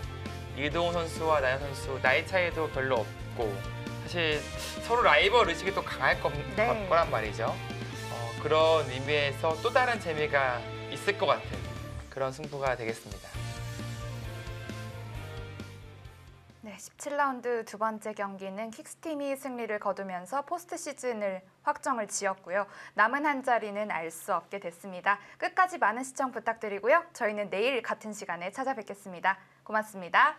이동호 선수와 나연 선수 나이 차이도 별로 없고 사실 서로 라이벌 의식이 또 강할 네. 거란 말이죠. 그런 의미에서 또 다른 재미가 있을 것 같은 그런 승부가 되겠습니다. 네, 17라운드 두 번째 경기는 킥스팀이 승리를 거두면서 포스트 시즌을 확정을 지었고요. 남은 한 자리는 알 수 없게 됐습니다. 끝까지 많은 시청 부탁드리고요. 저희는 내일 같은 시간에 찾아뵙겠습니다. 고맙습니다.